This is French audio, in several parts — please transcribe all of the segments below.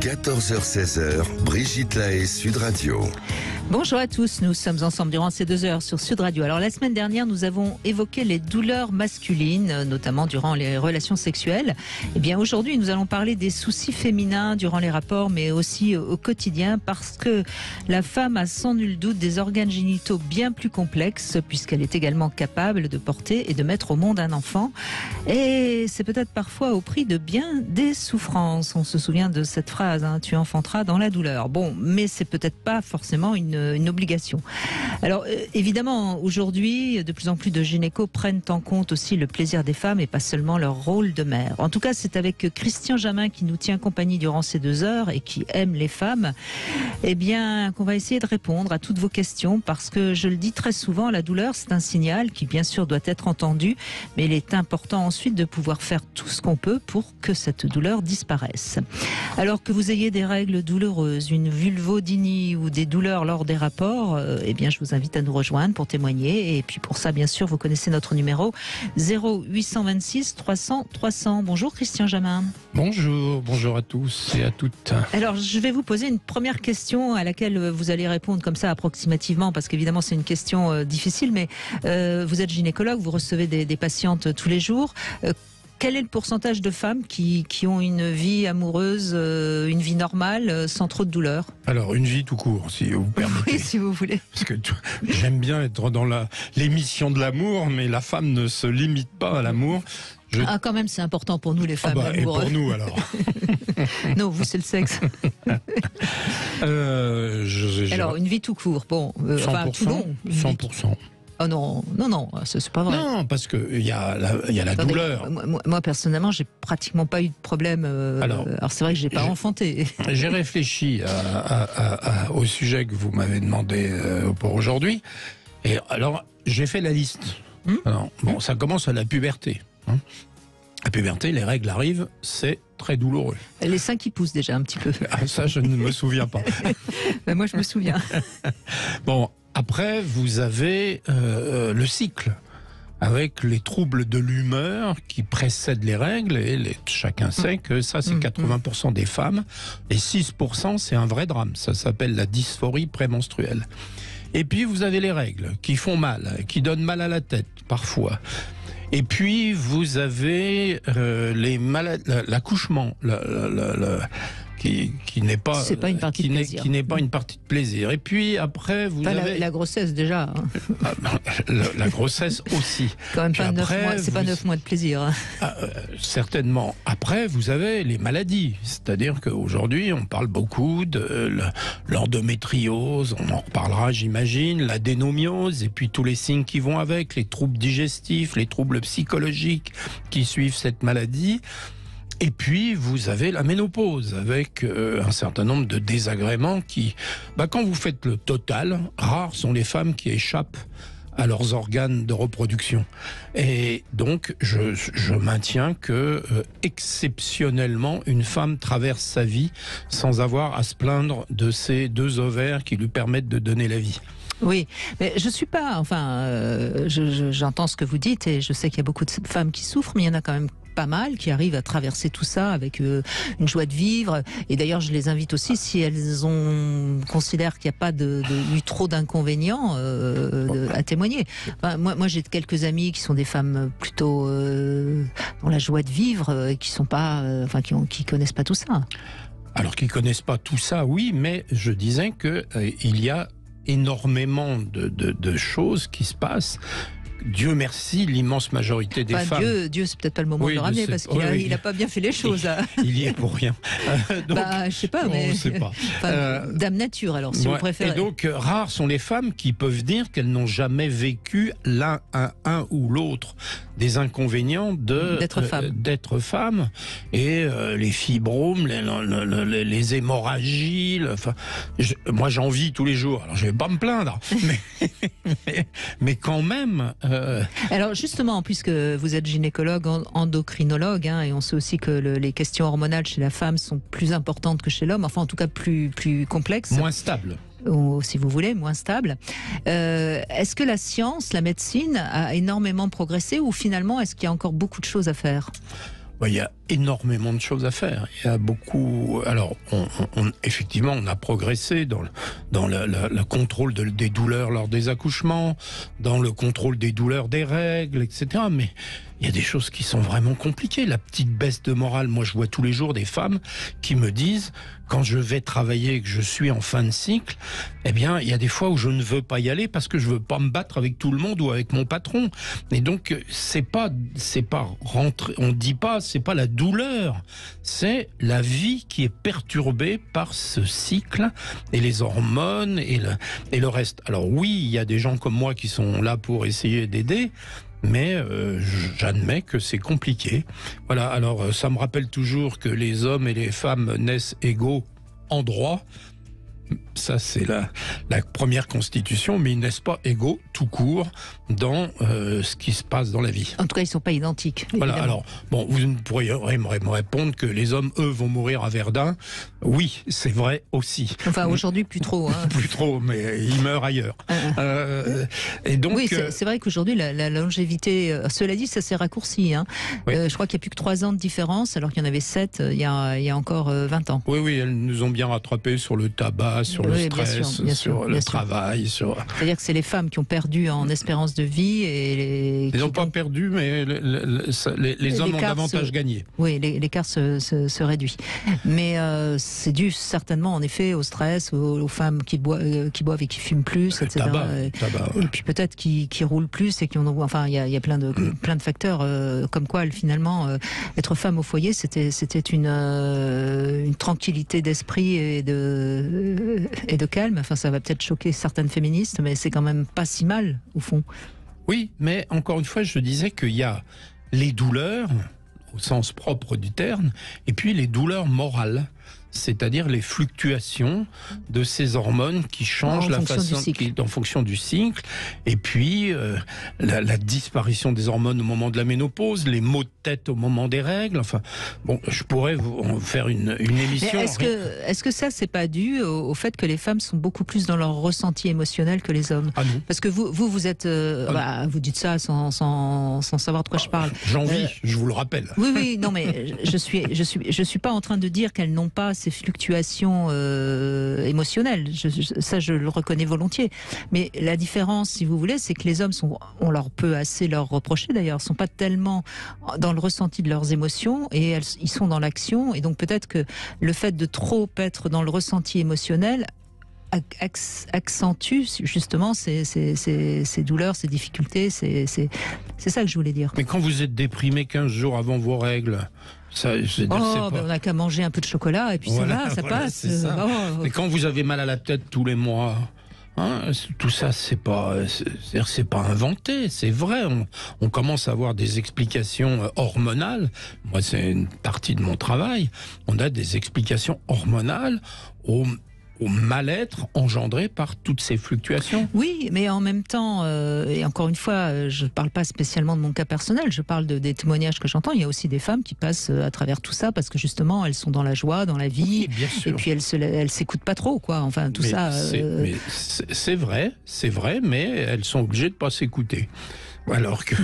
14h-16h, Brigitte Lahaie, Sud Radio. Bonjour à tous, nous sommes ensemble durant ces 2 heures sur Sud Radio. Alors la semaine dernière, nous avons évoqué les douleurs masculines, notamment durant les relations sexuelles. Eh bien aujourd'hui, nous allons parler des soucis féminins durant les rapports, mais aussi au quotidien, parce que la femme a sans nul doute des organes génitaux bien plus complexes, puisqu'elle est également capable de porter et de mettre au monde un enfant. Et c'est peut-être parfois au prix de bien des souffrances. On se souvient de cette phrase, hein, tu enfanteras dans la douleur. Bon, mais c'est peut-être pas forcément une obligation. Alors évidemment, aujourd'hui, de plus en plus de gynécos prennent en compte aussi le plaisir des femmes et pas seulement leur rôle de mère. En tout cas, c'est avec Christian Jamin qui nous tient compagnie durant ces 2 heures et qui aime les femmes, eh bien, qu'on va essayer de répondre à toutes vos questions, parce que je le dis très souvent, la douleur, c'est un signal qui bien sûr doit être entendu, mais il est important ensuite de pouvoir faire tout ce qu'on peut pour que cette douleur disparaisse. Alors que vous ayez des règles douloureuses, une vulvodynie ou des douleurs lors des rapports, eh bien, je vous invite à nous rejoindre pour témoigner. Et puis pour ça, bien sûr, vous connaissez notre numéro 0826 300 300. Bonjour Christian Jamin. Bonjour à tous et à toutes. Alors, je vais vous poser une première question à laquelle vous allez répondre comme ça approximativement, parce qu'évidemment c'est une question difficile, mais vous êtes gynécologue, vous recevez des patientes tous les jours. Quel est le pourcentage de femmes qui ont une vie amoureuse, une vie normale, sans trop de douleur? Alors, une vie tout court, si vous permettez. Oui, si vous voulez. Parce que j'aime bien être dans l'émission de l'amour, mais la femme ne se limite pas à l'amour. Ah, quand même, c'est important pour nous, les femmes. Et pour nous, alors. Non, vous, c'est le sexe. Alors, une vie tout court, bon, 100%, enfin, tout long. 100%. Oh non, c'est pas vrai. Non, parce qu'il y a la douleur. Moi, personnellement, j'ai pratiquement pas eu de problème. Alors c'est vrai que j'ai pas enfanté. J'ai réfléchi au sujet que vous m'avez demandé pour aujourd'hui. Et alors, j'ai fait la liste. Alors, bon, ça commence à la puberté. La puberté, les règles arrivent, c'est très douloureux. Les seins qui poussent déjà un petit peu. Ah, ça, je ne me souviens pas. Ben, moi, je me souviens. Bon. Après, vous avez le cycle, avec les troubles de l'humeur qui précèdent les règles, et chacun sait que ça, c'est 80% des femmes, et 6%, c'est un vrai drame. Ça s'appelle la dysphorie prémenstruelle. Et puis, vous avez les règles qui font mal, qui donnent mal à la tête, parfois. Et puis, vous avez l'accouchement, qui n'est pas une partie de plaisir. Qui n'est pas une partie de plaisir. Et puis après, vous avez la grossesse déjà. La grossesse aussi. Quand même pas 9 mois. C'est pas 9 mois de plaisir. Certainement. Après, vous avez les maladies. C'est-à-dire qu'aujourd'hui, on parle beaucoup de l'endométriose. On en reparlera, j'imagine. L'adénomiose et puis tous les signes qui vont avec, les troubles digestifs, les troubles psychologiques qui suivent cette maladie. Et puis, vous avez la ménopause, avec un certain nombre de désagréments qui... quand vous faites le total, rares sont les femmes qui échappent à leurs organes de reproduction. Et donc, je maintiens que, exceptionnellement, une femme traverse sa vie sans avoir à se plaindre de ces 2 ovaires qui lui permettent de donner la vie. Oui, mais je suis pas... j'entends ce que vous dites, et je sais qu'il y a beaucoup de femmes qui souffrent, mais il y en a quand même pas mal qui arrivent à traverser tout ça avec une joie de vivre. Et d'ailleurs, je les invite aussi, si elles considèrent qu'il n'y a pas eu trop d'inconvénients, à témoigner. Enfin, moi, j'ai quelques amies qui sont des femmes plutôt dans la joie de vivre, et qui sont pas, qui connaissent pas tout ça. Alors, qui connaissent pas tout ça, oui, mais je disais que il y a énormément de choses qui se passent. Dieu merci, l'immense majorité des femmes... Dieu, c'est peut-être pas le moment de le ramener, parce qu'il n'a pas bien fait les choses. Il y est pour rien. Donc, je sais pas, mais... On sait pas. Dame nature, alors, si vous préférez. Et donc, rares sont les femmes qui peuvent dire qu'elles n'ont jamais vécu un ou l'autre des inconvénients d'être femme. Et les fibromes, les hémorragies... moi, j'en vis tous les jours. Alors, je vais pas me plaindre. mais quand même... Alors justement, puisque vous êtes gynécologue, endocrinologue, et on sait aussi que les questions hormonales chez la femme sont plus importantes que chez l'homme, enfin en tout cas plus complexes. Moins stables. Ou, si vous voulez, moins stable. Est-ce que la science, la médecine a énormément progressé, ou finalement est-ce qu'il y a encore beaucoup de choses à faire? Il y a énormément de choses à faire. Il y a beaucoup. Alors, effectivement, on a progressé dans le contrôle des douleurs lors des accouchements, dans le contrôle des douleurs des règles, etc. Mais il y a des choses qui sont vraiment compliquées. La petite baisse de morale. Moi, je vois tous les jours des femmes qui me disent, quand je vais travailler et que je suis en fin de cycle, eh bien, il y a des fois où je ne veux pas y aller parce que je veux pas me battre avec tout le monde ou avec mon patron. Et donc, c'est pas rentrer. On dit pas, c'est pas la douleur, c'est la vie qui est perturbée par ce cycle et les hormones et le reste. Alors oui, il y a des gens comme moi qui sont là pour essayer d'aider. Mais j'admets que c'est compliqué. Voilà, alors ça me rappelle toujours que les hommes et les femmes naissent égaux en droit. Ça, c'est la première constitution, mais ils naissent pas égaux tout court dans ce qui se passe dans la vie. En tout cas, ils ne sont pas identiques. Voilà, évidemment. alors, bon, vous pourriez me répondre que les hommes, eux, vont mourir à Verdun. Oui, c'est vrai aussi. Enfin, aujourd'hui, plus trop. Hein. Plus trop, mais ils meurent ailleurs. Et donc, oui, c'est vrai qu'aujourd'hui, la longévité, cela dit, ça s'est raccourci. Hein. Oui. Je crois qu'il n'y a plus que 3 ans de différence, alors qu'il y en avait 7 il y a encore 20 ans. Oui, elles nous ont bien rattrapés sur le tabac, sur le stress, sur le travail. C'est-à-dire que c'est les femmes qui ont perdu en espérance de vie. Et ils n'ont pas perdu, mais les hommes ont davantage gagné. Oui, l'écart se réduit. Mais c'est dû certainement, en effet, au stress, aux femmes qui boivent et qui fument plus, etc. Tabac. Et puis peut-être qui roulent plus et qui ont... Enfin, il y a plein de facteurs comme quoi, finalement, être femme au foyer, c'était une tranquillité d'esprit et de calme. Enfin, ça va peut-être choquer certaines féministes, mais c'est quand même pas si mal, au fond. Oui, mais encore une fois, je disais qu'il y a les douleurs, au sens propre du terme, et puis les douleurs morales, c'est-à-dire les fluctuations de ces hormones qui changent en fonction du cycle, et puis la disparition des hormones au moment de la ménopause, les maux de tête au moment des règles. Enfin, bon, je pourrais vous faire une émission. Est-ce que ça, c'est pas dû au fait que les femmes sont beaucoup plus dans leur ressenti émotionnel que les hommes? Ah non. Parce que vous êtes, vous dites ça sans savoir de quoi je parle. J'en vis, je vous le rappelle. Oui, non, mais je suis pas en train de dire qu'elles n'ont pas ces fluctuations émotionnelles. Ça, je le reconnais volontiers. Mais la différence, si vous voulez, c'est que les hommes on leur peut assez leur reprocher d'ailleurs, sont pas tellement dans le ressenti de leurs émotions et ils sont dans l'action. Et donc peut-être que le fait de trop être dans le ressenti émotionnel accentue justement ces douleurs, ces difficultés. C'est ça que je voulais dire. Mais quand vous êtes déprimé 15 jours avant vos règles, on n'a qu'à manger un peu de chocolat et puis ça passe. Ça. Et quand vous avez mal à la tête tous les mois, tout ça, c'est pas inventé, c'est vrai. On commence à avoir des explications hormonales. Moi, c'est une partie de mon travail. On a des explications hormonales au mal-être engendré par toutes ces fluctuations. Oui, mais en même temps, et encore une fois, je ne parle pas spécialement de mon cas personnel, je parle des témoignages que j'entends. Il y a aussi des femmes qui passent à travers tout ça parce que justement, elles sont dans la joie, dans la vie, oui, bien sûr. Et puis elles s'écoutent pas trop, quoi. Enfin, tout ça. C'est vrai, mais elles sont obligées de pas s'écouter. Alors que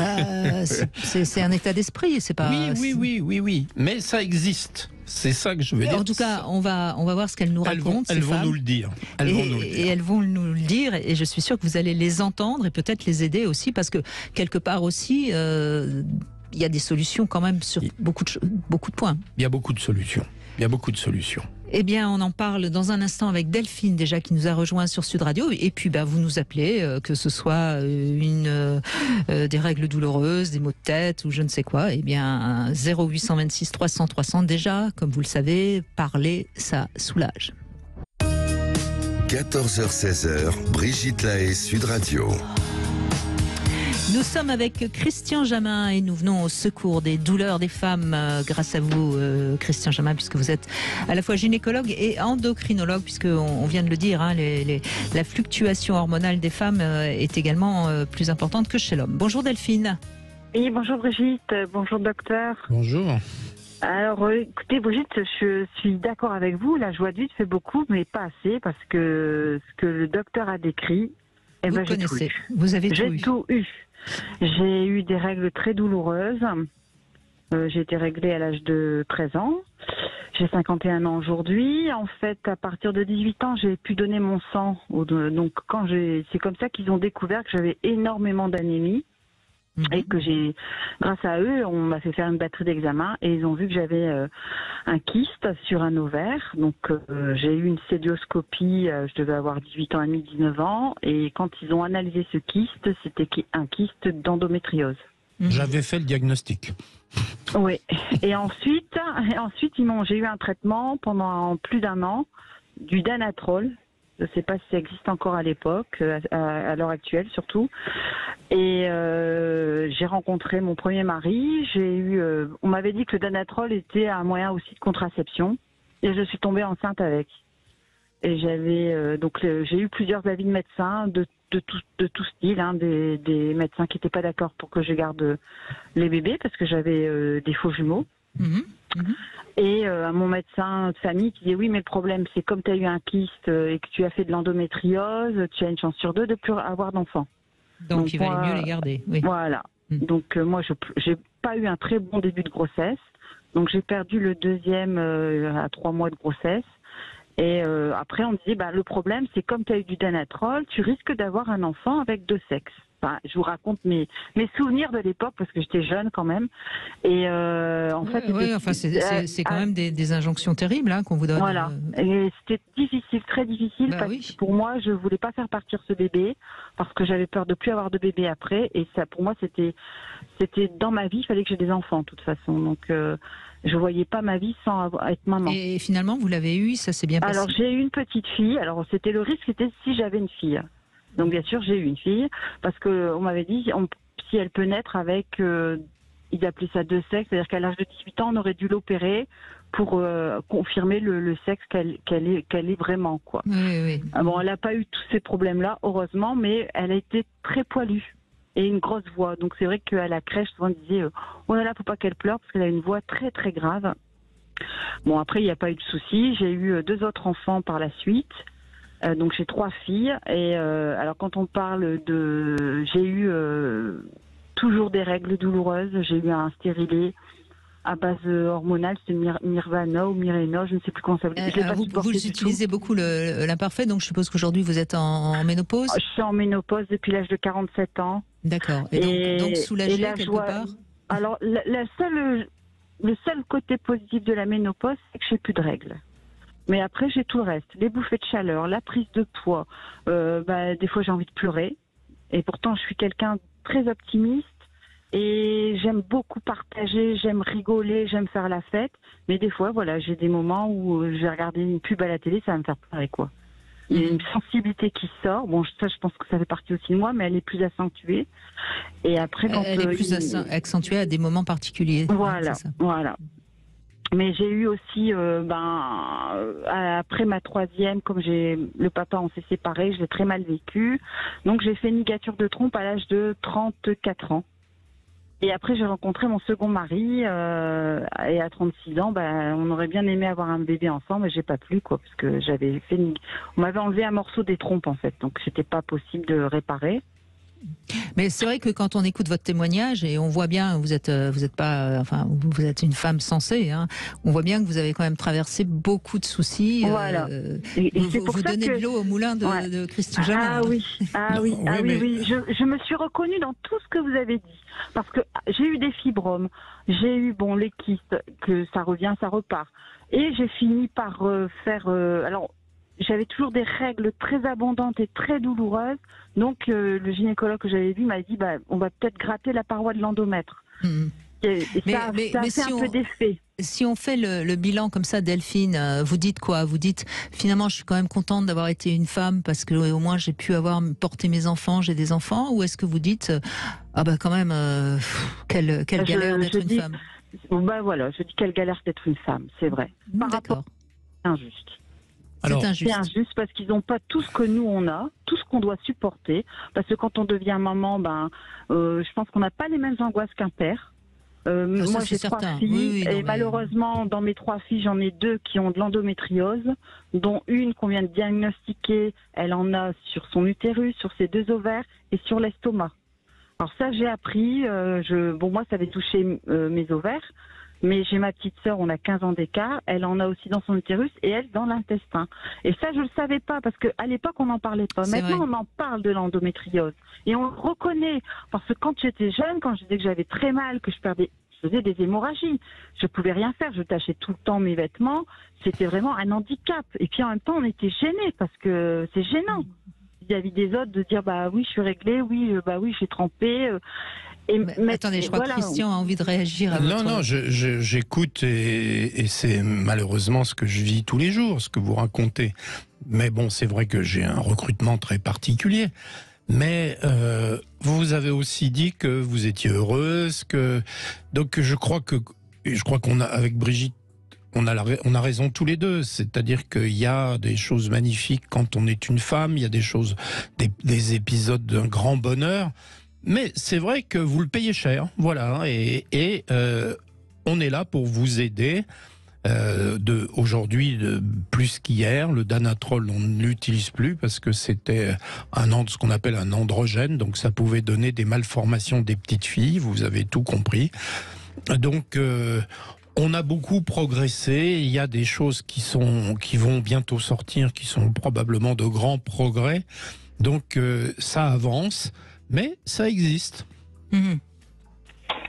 c'est un état d'esprit, c'est pas. Oui, mais ça existe. C'est ça que je veux dire. En tout cas, on va voir ce qu'elles nous racontent. Elles vont nous le dire. Et elles vont nous le dire. Et je suis sûre que vous allez les entendre et peut-être les aider aussi, parce que quelque part aussi, il y a des solutions quand même sur beaucoup de points. Il y a beaucoup de solutions. Eh bien, on en parle dans un instant avec Delphine, déjà, qui nous a rejoint sur Sud Radio. Et puis, vous nous appelez, que ce soit des règles douloureuses, des maux de tête ou je ne sais quoi. Eh bien, 0826 300 300, déjà, comme vous le savez, parler, ça soulage. 14h-16h, Brigitte Lahaie, Sud Radio. Nous sommes avec Christian Jamin et nous venons au secours des douleurs des femmes grâce à vous, Christian Jamin, puisque vous êtes à la fois gynécologue et endocrinologue, puisqu'on vient de le dire, la fluctuation hormonale des femmes est également plus importante que chez l'homme. Bonjour Delphine. Oui, bonjour Brigitte, bonjour docteur. Bonjour. Alors écoutez Brigitte, je suis d'accord avec vous, la joie de vivre fait beaucoup, mais pas assez, parce que ce que le docteur a décrit, vous connaissez, vous avez tout eu. J'ai tout eu. J'ai eu des règles très douloureuses. J'ai été réglée à l'âge de 13 ans. J'ai 51 ans aujourd'hui. En fait, à partir de 18 ans, j'ai pu donner mon sang. Donc, c'est comme ça qu'ils ont découvert que j'avais énormément d'anémie. Et que grâce à eux, on m'a fait faire une batterie d'examen et ils ont vu que j'avais un kyste sur un ovaire. Donc j'ai eu une célioscopie, je devais avoir 18 ans et demi, 19 ans. Et quand ils ont analysé ce kyste, c'était un kyste d'endométriose. J'avais fait le diagnostic. Oui. Et ensuite j'ai eu un traitement pendant plus d'1 an, du Danatrol. Je ne sais pas si ça existe encore à l'époque, à l'heure actuelle surtout. Et j'ai rencontré mon premier mari. On m'avait dit que le Danatrol était un moyen aussi de contraception. Et je suis tombée enceinte avec. Et j'ai eu plusieurs avis de médecins de tout style, hein, des médecins qui n'étaient pas d'accord pour que je garde les bébés parce que j'avais des faux jumeaux. Et mon médecin de famille qui disait oui, mais le problème c'est comme tu as eu un kyste et que tu as fait de l'endométriose, tu as une chance sur 2 de plus avoir d'enfants. Donc il valait mieux les garder. Oui. Voilà. Donc moi j'ai pas eu un très bon début de grossesse. Donc j'ai perdu le deuxième à 3 mois de grossesse. Et après on me disait le problème c'est comme tu as eu du Danatrol, tu risques d'avoir un enfant avec 2 sexes. Enfin, je vous raconte mes souvenirs de l'époque parce que j'étais jeune quand même. Et en fait, c'est quand même des injonctions terribles qu'on vous donne. Voilà. Et c'était difficile, très difficile parce que pour moi, je voulais pas faire partir ce bébé parce que j'avais peur de plus avoir de bébé après. Et ça, pour moi, c'était dans ma vie, il fallait que j'ai des enfants de toute façon. Donc je voyais pas ma vie sans être maman. Et finalement, vous l'avez eu, ça s'est bien passé. Alors j'ai eu une petite fille. Alors c'était le risque, c'était si j'avais une fille. Donc bien sûr j'ai eu une fille parce que on m'avait dit si elle peut naître avec ils appelaient ça 2 sexes, c'est-à-dire qu'à l'âge de 18 ans on aurait dû l'opérer pour confirmer le sexe qu'elle est vraiment quoi. Oui. Bon, elle n'a pas eu tous ces problèmes-là heureusement, mais elle a été très poilue et une grosse voix. Donc c'est vrai qu'à la crèche souvent on disait oh là là, faut pas qu'elle pleure parce qu'elle a une voix très très grave. Bon après il n'y a pas eu de souci, j'ai eu 2 autres enfants par la suite. Donc j'ai 3 filles et alors quand on parle j'ai eu toujours des règles douloureuses. J'ai eu un stérilet à base hormonale, c'est Mirvana ou Mirena, je ne sais plus comment ça s'appelle. Vous utilisez beaucoup l'imparfait, donc je suppose qu'aujourd'hui vous êtes en ménopause. Je suis en ménopause depuis l'âge de 47 ans. D'accord. Et donc soulagée quelque part. Alors le seul côté positif de la ménopause, c'est que j'ai plus de règles. Mais après, j'ai tout le reste. Les bouffées de chaleur, la prise de poids. Des fois, j'ai envie de pleurer. Et pourtant, je suis quelqu'un de très optimiste. Et j'aime beaucoup partager, j'aime rigoler, j'aime faire la fête. Mais des fois, voilà, j'ai des moments où je vais regarder une pub à la télé, ça va me faire pleurer, quoi. Il y a une sensibilité qui sort. Bon, ça, je pense que ça fait partie aussi de moi, mais elle est plus accentuée. Et après, quand elle est plus accentuée à des moments particuliers. Voilà, c'est ça. Voilà. Mais j'ai eu aussi, après ma 3e, comme le papa, on s'est séparés, je l'ai très mal vécu. Donc j'ai fait une ligature de trompe à l'âge de 34 ans. Et après j'ai rencontré mon second mari, et à 36 ans, on aurait bien aimé avoir un bébé ensemble, mais j'ai pas pu, quoi, parce que on m'avait enlevé un morceau des trompes en fait, donc c'était pas possible de réparer. Mais c'est vrai que quand on écoute votre témoignage et on voit bien, vous êtes une femme sensée, hein, on voit bien que vous avez quand même traversé beaucoup de soucis. Voilà. Vous donnez de l'eau au moulin de Christine Jamin. Oui. Je me suis reconnue dans tout ce que vous avez dit. Parce que j'ai eu des fibromes, j'ai eu les kystes, que ça revient, ça repart. Et j'ai fini par j'avais toujours des règles très abondantes et très douloureuses. Donc, le gynécologue que j'avais vu m'a dit on va peut-être gratter la paroi de l'endomètre. Et ça a fait un peu d'effet. Si on fait le bilan comme ça, Delphine, vous dites quoi? Vous dites, finalement, je suis quand même contente d'avoir été une femme parce que au moins j'ai pu porter mes enfants, j'ai des enfants, ou est-ce que vous dites, quand même, quelle galère d'être une femme? Je dis quelle galère d'être une femme, c'est vrai. Par rapport, c'est injuste. C'est injuste parce qu'ils n'ont pas tout ce que nous on a, tout ce qu'on doit supporter. Parce que quand on devient maman, je pense qu'on n'a pas les mêmes angoisses qu'un père. Moi j'ai 3 filles et malheureusement dans mes 3 filles j'en ai 2 qui ont de l'endométriose, dont une qu'on vient de diagnostiquer, elle en a sur son utérus, sur ses 2 ovaires et sur l'estomac. Alors ça, j'ai appris. Bon, moi, ça avait touché mes ovaires. Mais j'ai ma petite sœur, on a 15 ans d'écart. Elle en a aussi dans son utérus et elle dans l'intestin. Et ça, je le savais pas parce qu'à l'époque, on n'en parlait pas. Maintenant, on en parle de l'endométriose. Et on le reconnaît. Parce que quand j'étais jeune, quand je disais que j'avais très mal, que je faisais des hémorragies. Je pouvais rien faire. Je tachais tout le temps mes vêtements. C'était vraiment un handicap. Et puis en même temps, on était gênés parce que c'est gênant vis-à-vis des autres de dire bah oui, je suis réglée, oui, j'ai trempé. Attendez, je crois que Christian a envie de réagir à votre... Non, j'écoute et c'est malheureusement ce que je vis tous les jours, ce que vous racontez. Mais bon, c'est vrai que j'ai un recrutement très particulier. Mais vous avez aussi dit que vous étiez heureuse, donc je crois qu'on a, avec Brigitte, on a raison tous les deux. C'est-à-dire qu'il y a des choses magnifiques quand on est une femme, il y a des choses, des épisodes d'un grand bonheur. Mais c'est vrai que vous le payez cher, voilà, et on est là pour vous aider. Aujourd'hui, plus qu'hier, le Danatrol, on ne l'utilise plus parce que c'était ce qu'on appelle un androgène, donc ça pouvait donner des malformations des petites filles, vous avez tout compris. Donc, on a beaucoup progressé, il y a des choses qui vont bientôt sortir, qui sont probablement de grands progrès, donc ça avance. Mais ça existe. Mmh.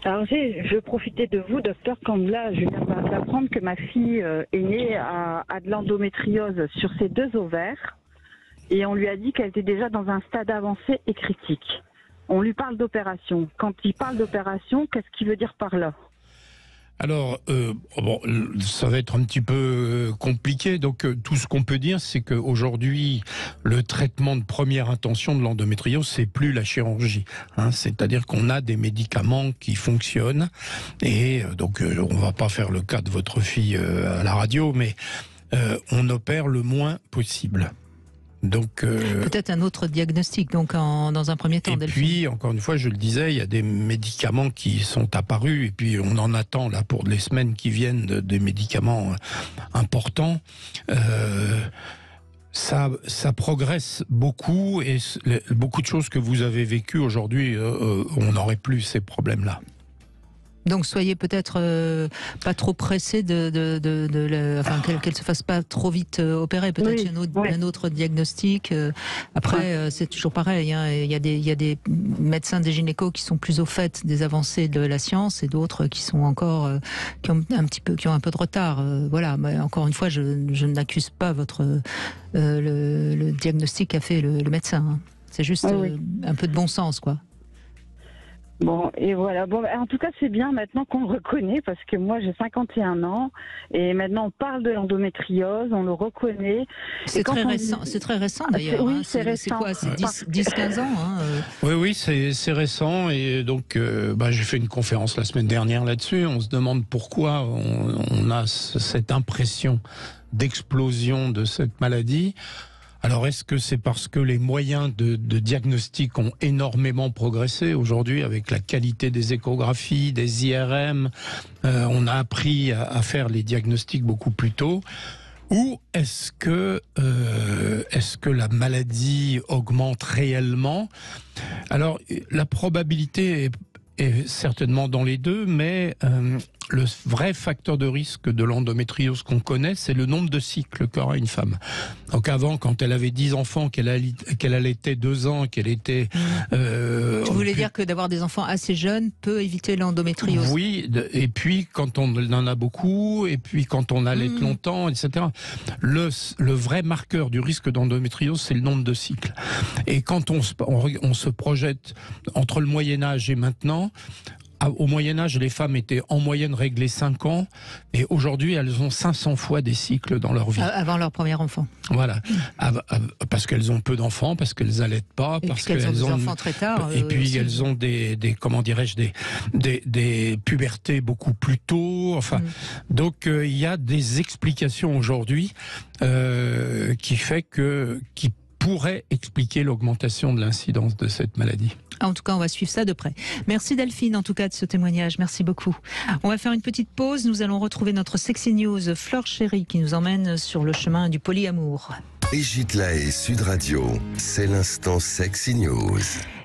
Alors je profitais de vous, docteur, comme là, je viens d'apprendre que ma fille aînée a de l'endométriose sur ses 2 ovaires. Et on lui a dit qu'elle était déjà dans un stade avancé et critique. On lui parle d'opération. Quand il parle d'opération, qu'est-ce qu'il veut dire par là ? Alors, ça va être un petit peu compliqué. Donc, tout ce qu'on peut dire, c'est qu'aujourd'hui, le traitement de première intention de l'endométriose, c'est plus la chirurgie. C'est-à-dire qu'on a des médicaments qui fonctionnent. Et donc, on va pas faire le cas de votre fille à la radio, mais on opère le moins possible. Donc, peut-être un autre diagnostic, donc dans un premier temps. Et puis, encore une fois, je le disais, il y a des médicaments qui sont apparus, et puis on en attend là pour les semaines qui viennent des médicaments importants. Ça progresse beaucoup, et beaucoup de choses que vous avez vécues aujourd'hui, on n'aurait plus ces problèmes-là. Donc soyez peut-être pas trop pressés qu'elle se fasse pas trop vite opérer. Peut-être un autre diagnostic. Après, c'est toujours pareil. Il y a des médecins, des gynécos qui sont plus au fait des avancées de la science et d'autres qui sont encore qui ont un peu de retard. Voilà. Mais encore une fois, je n'accuse pas le diagnostic qu'a fait le médecin. C'est juste un peu de bon sens, quoi. Bon, et voilà. Bon, en tout cas, c'est bien maintenant qu'on le reconnaît, parce que moi, j'ai 51 ans, et maintenant, on parle de l'endométriose, on le reconnaît. C'est très récent d'ailleurs. Oui, c'est récent. C'est quoi, c'est 10-15 ans Oui, c'est récent, et donc, j'ai fait une conférence la semaine dernière là-dessus. On se demande pourquoi on a cette impression d'explosion de cette maladie. Alors, est-ce que c'est parce que les moyens de diagnostic ont énormément progressé aujourd'hui avec la qualité des échographies, des IRM, on a appris à faire les diagnostics beaucoup plus tôt, ou est-ce que la maladie augmente réellement ? Alors, la probabilité est certainement dans les deux, mais le vrai facteur de risque de l'endométriose qu'on connaît, c'est le nombre de cycles qu'aura une femme. Donc avant, quand elle avait 10 enfants, qu'elle allaitait 2 ans, qu'elle était... Tu voulais dire que d'avoir des enfants assez jeunes peut éviter l'endométriose ? Oui, et puis quand on en a beaucoup, et puis quand on allaite longtemps, etc. Le vrai marqueur du risque d'endométriose, c'est le nombre de cycles. Et quand on se projette entre le Moyen-Âge et maintenant, au Moyen-Âge, les femmes étaient en moyenne réglées 5 ans, et aujourd'hui, elles ont 500 fois des cycles dans leur vie. Avant leur premier enfant. Voilà. Parce qu'elles ont peu d'enfants, parce qu'elles allaitent pas, parce qu'elles ont des enfants très tard. Et puis elles ont des pubertés beaucoup plus tôt. Enfin, donc il y a des explications aujourd'hui qui pourraient expliquer l'augmentation de l'incidence de cette maladie. En tout cas, on va suivre ça de près. Merci Delphine, en tout cas, de ce témoignage. Merci beaucoup. On va faire une petite pause. Nous allons retrouver notre Sexy News, Fleur Chérie, qui nous emmène sur le chemin du polyamour. Brigitte Lahaie, Sud Radio, c'est l'instant Sexy News.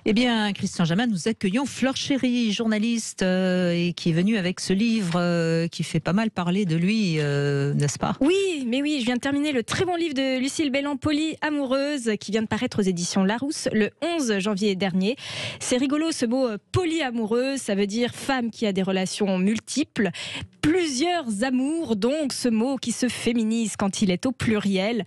Eh bien, Christian Jamin, nous accueillons Flore Chéry, journaliste, et qui est venue avec ce livre qui fait pas mal parler de lui, n'est-ce pas? Oui, mais oui, je viens de terminer le très bon livre de Lucille Belland, Polyamoureuse, qui vient de paraître aux éditions Larousse le 11 janvier dernier. C'est rigolo ce mot polyamoureuse, ça veut dire femme qui a des relations multiples, plusieurs amours, donc ce mot qui se féminise quand il est au pluriel.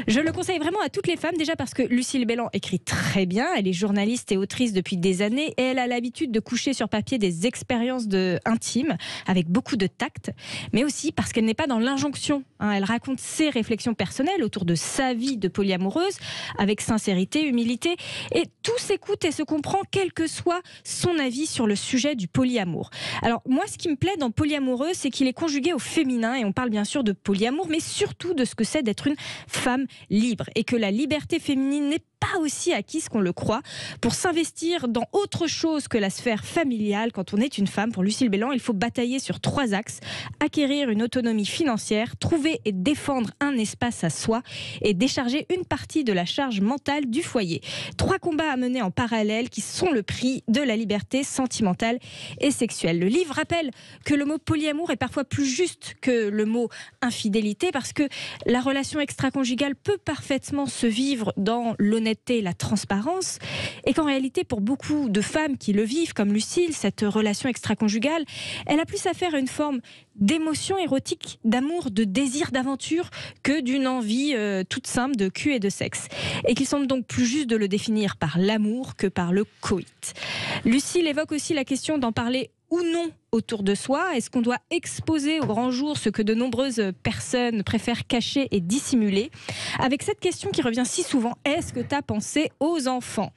Je le conseille vraiment à toutes les femmes, déjà parce que Lucille Belland écrit très bien, elle est journaliste et autrice depuis des années et elle a l'habitude de coucher sur papier des expériences intimes avec beaucoup de tact, mais aussi parce qu'elle n'est pas dans l'injonction. Elle raconte ses réflexions personnelles autour de sa vie de polyamoureuse avec sincérité, humilité, et tout s'écoute et se comprend quel que soit son avis sur le sujet du polyamour. Alors moi, ce qui me plaît dans Polyamoureuse, c'est qu'il est conjugué au féminin, et on parle bien sûr de polyamour, mais surtout de ce que c'est d'être une femme libre, et que la liberté féminine n'est pas aussi acquise qu'on le croit. Pour s'investir dans autre chose que la sphère familiale quand on est une femme, pour Lucille Belland, il faut batailler sur 3 axes: acquérir une autonomie financière, trouver et défendre un espace à soi et décharger une partie de la charge mentale du foyer. 3 combats à mener en parallèle qui sont le prix de la liberté sentimentale et sexuelle. Le livre rappelle que le mot polyamour est parfois plus juste que le mot infidélité, parce que la relation extra-conjugale peut parfaitement se vivre dans l'honnêteté et la transparence, et qu'en réalité, pour beaucoup de femmes qui le vivent, comme Lucille, cette relation extra-conjugale, elle a plus affaire à une forme d'émotion érotique, d'amour, de désir, d'aventure, que d'une envie toute simple de cul et de sexe. Et qu'il semble donc plus juste de le définir par l'amour que par le coït. Lucille évoque aussi la question d'en parler ou non autour de soi. Est-ce qu'on doit exposer au grand jour ce que de nombreuses personnes préfèrent cacher et dissimuler? Avec cette question qui revient si souvent: est-ce que tu as pensé aux enfants?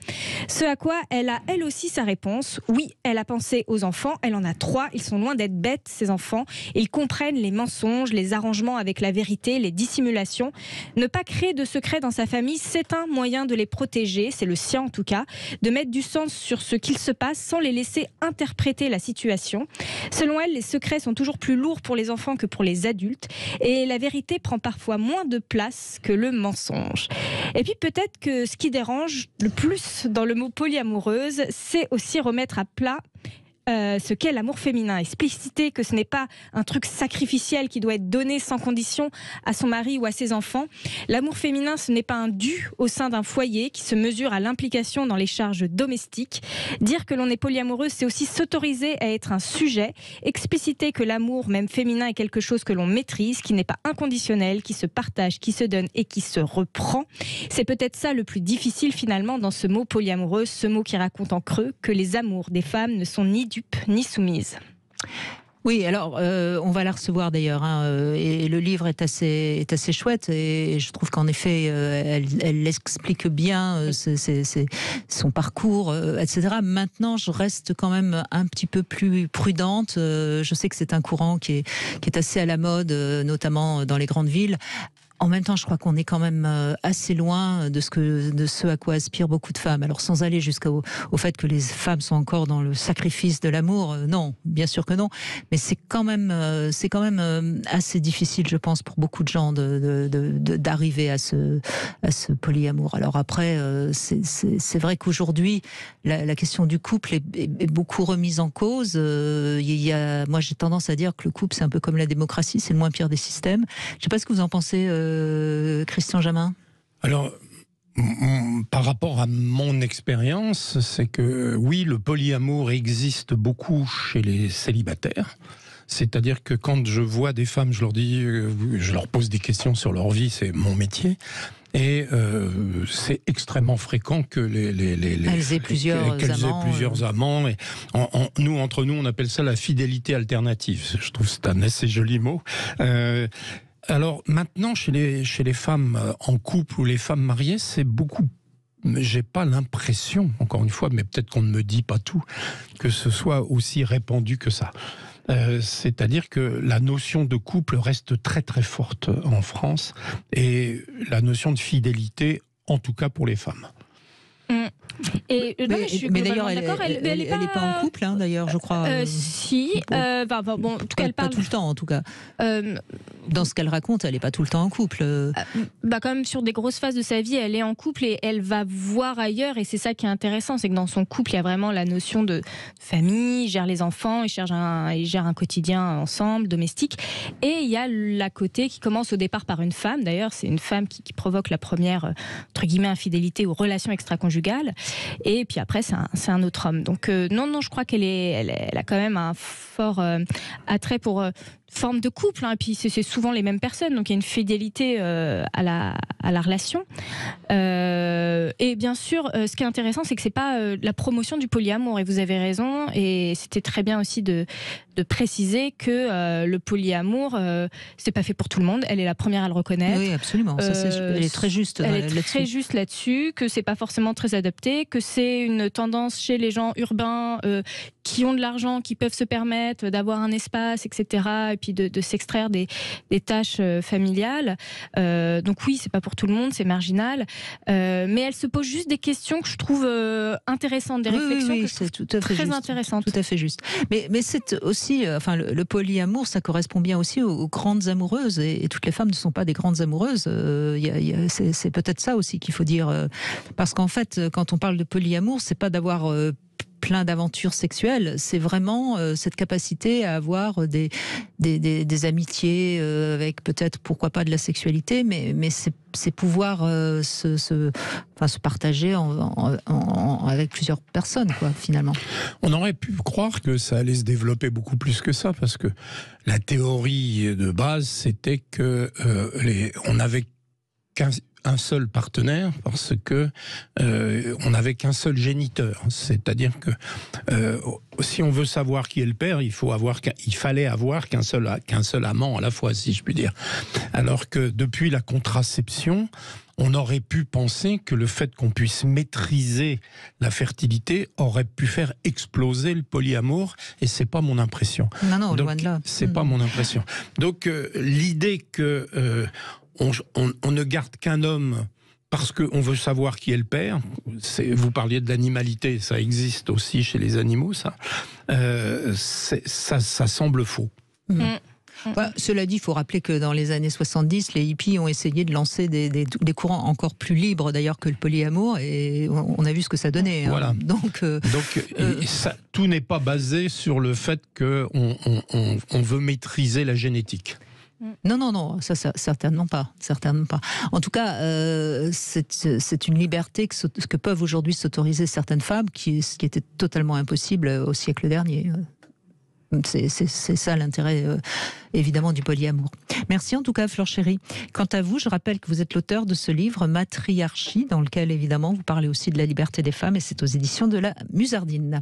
Ce à quoi elle a elle aussi sa réponse: oui, elle a pensé aux enfants, elle en a 3, ils sont loin d'être bêtes ces enfants, ils comprennent les mensonges, les arrangements avec la vérité, les dissimulations. Ne pas créer de secrets dans sa famille, c'est un moyen de les protéger, c'est le sien en tout cas, de mettre du sens sur ce qu'il se passe sans les laisser interpréter la situation. Selon elle, les secrets sont toujours plus lourds pour les enfants que pour les adultes, et la vérité prend parfois moins de place que le mensonge. Et puis peut-être que ce qui dérange le plus dans le mot polyamoureuse, c'est aussi remettre à plat ce qu'est l'amour féminin, expliciter que ce n'est pas un truc sacrificiel qui doit être donné sans condition à son mari ou à ses enfants. L'amour féminin, ce n'est pas un dû au sein d'un foyer qui se mesure à l'implication dans les charges domestiques. Dire que l'on est polyamoureux, c'est aussi s'autoriser à être un sujet, expliciter que l'amour, même féminin, est quelque chose que l'on maîtrise, qui n'est pas inconditionnel, qui se partage, qui se donne et qui se reprend. C'est peut-être ça le plus difficile finalement dans ce mot polyamoureux, ce mot qui raconte en creux que les amours des femmes ne sont ni dupes ni soumises. Oui, alors on va la recevoir d'ailleurs, et le livre est assez chouette, et je trouve qu'en effet elle explique bien son parcours, etc. Maintenant, je reste quand même un petit peu plus prudente. Je sais que c'est un courant qui est assez à la mode, notamment dans les grandes villes. En même temps, je crois qu'on est quand même assez loin de ce à quoi aspirent beaucoup de femmes. Alors, sans aller jusqu'au fait que les femmes sont encore dans le sacrifice de l'amour, non, bien sûr que non. Mais c'est quand même assez difficile, je pense, pour beaucoup de gens d'arriver à ce polyamour. Alors après, c'est vrai qu'aujourd'hui, la question du couple est beaucoup remise en cause. Moi, j'ai tendance à dire que le couple, c'est un peu comme la démocratie, c'est le moins pire des systèmes. Je ne sais pas ce que vous en pensez, Christian Jamin. Alors, par rapport à mon expérience, c'est que oui, le polyamour existe beaucoup chez les célibataires. C'est-à-dire que quand je vois des femmes, je leur pose des questions sur leur vie, c'est mon métier. Et c'est extrêmement fréquent que qu'elles aient plusieurs amants. Et entre nous, on appelle ça la fidélité alternative. Je trouve que c'est un assez joli mot. Alors maintenant, chez les femmes en couple ou les femmes mariées, c'est beaucoup. J'ai pas l'impression, encore une fois, mais peut-être qu'on ne me dit pas tout, que ce soit aussi répandu que ça. C'est-à-dire que la notion de couple reste très très forte en France, et la notion de fidélité, en tout cas pour les femmes. Et non, mais je suis d'ailleurs, d'accord. elle n'est pas en couple, hein, d'ailleurs, je crois. Si. Bon, en tout cas, elle parle pas tout le temps, en tout cas. Dans ce qu'elle raconte, elle n'est pas tout le temps en couple. Quand même, sur des grosses phases de sa vie, elle est en couple et elle va voir ailleurs. Et c'est ça qui est intéressant, c'est que dans son couple, il y a vraiment la notion de famille, ils gèrent les enfants, ils gèrent un quotidien ensemble, domestique. Et il y a la côté qui commence au départ par une femme. D'ailleurs, c'est une femme qui provoque la première, entre guillemets, infidélité ou relation extra-conjugale. Et puis après, c'est un autre homme. Donc non, je crois elle a quand même un fort attrait pour forme de couple, hein, et puis c'est souvent les mêmes personnes, donc il y a une fidélité à la relation. Et bien sûr, ce qui est intéressant, c'est que c'est pas la promotion du polyamour, et vous avez raison, et c'était très bien aussi de préciser que le polyamour, c'est pas fait pour tout le monde. Elle est la première à le reconnaître. Oui, absolument. Elle est très juste. Elle est très juste là-dessus, que c'est pas forcément très adapté, que c'est une tendance chez les gens urbains qui ont de l'argent, qui peuvent se permettre d'avoir un espace, etc., et puis de s'extraire des tâches familiales. Donc oui, c'est pas pour tout le monde, c'est marginal. Mais elle se pose juste des questions que je trouve intéressantes, des réflexions que je trouve tout à fait très juste, intéressantes. Tout à fait juste. Mais c'est aussi, le polyamour, ça correspond bien aussi aux grandes amoureuses, et toutes les femmes ne sont pas des grandes amoureuses. C'est peut-être ça aussi qu'il faut dire, parce qu'en fait, quand on parle de polyamour, c'est pas d'avoir plein d'aventures sexuelles, c'est vraiment cette capacité à avoir des amitiés avec peut-être, pourquoi pas, de la sexualité, mais c'est pouvoir se partager avec plusieurs personnes, quoi, finalement. On aurait pu croire que ça allait se développer beaucoup plus que ça, parce que la théorie de base, c'était que on n'avait qu'un seul partenaire, parce que on n'avait qu'un seul géniteur. C'est-à-dire que si on veut savoir qui est le père, il fallait avoir qu'un seul amant à la fois, si je puis dire. Alors que depuis la contraception, on aurait pu penser que le fait qu'on puisse maîtriser la fertilité aurait pu faire exploser le polyamour, et c'est pas mon impression. Non, loin de là. C'est pas mon impression. Donc l'idée que on ne garde qu'un homme parce qu'on veut savoir qui est le père, vous parliez de l'animalité, ça existe aussi chez les animaux, ça semble faux. Cela dit, il faut rappeler que dans les années 70, les hippies ont essayé de lancer des courants encore plus libres d'ailleurs que le polyamour, et on a vu ce que ça donnait. Voilà. Hein. Donc tout n'est pas basé sur le fait qu'on veut maîtriser la génétique. Non, ça certainement pas. En tout cas, c'est une liberté que peuvent aujourd'hui s'autoriser certaines femmes, ce qui était totalement impossible au siècle dernier. C'est ça l'intérêt, évidemment, du polyamour. Merci en tout cas, Fleur Chéry. Quant à vous, je rappelle que vous êtes l'auteur de ce livre Matriarchie, dans lequel, évidemment, vous parlez aussi de la liberté des femmes, et c'est aux éditions de la Musardine.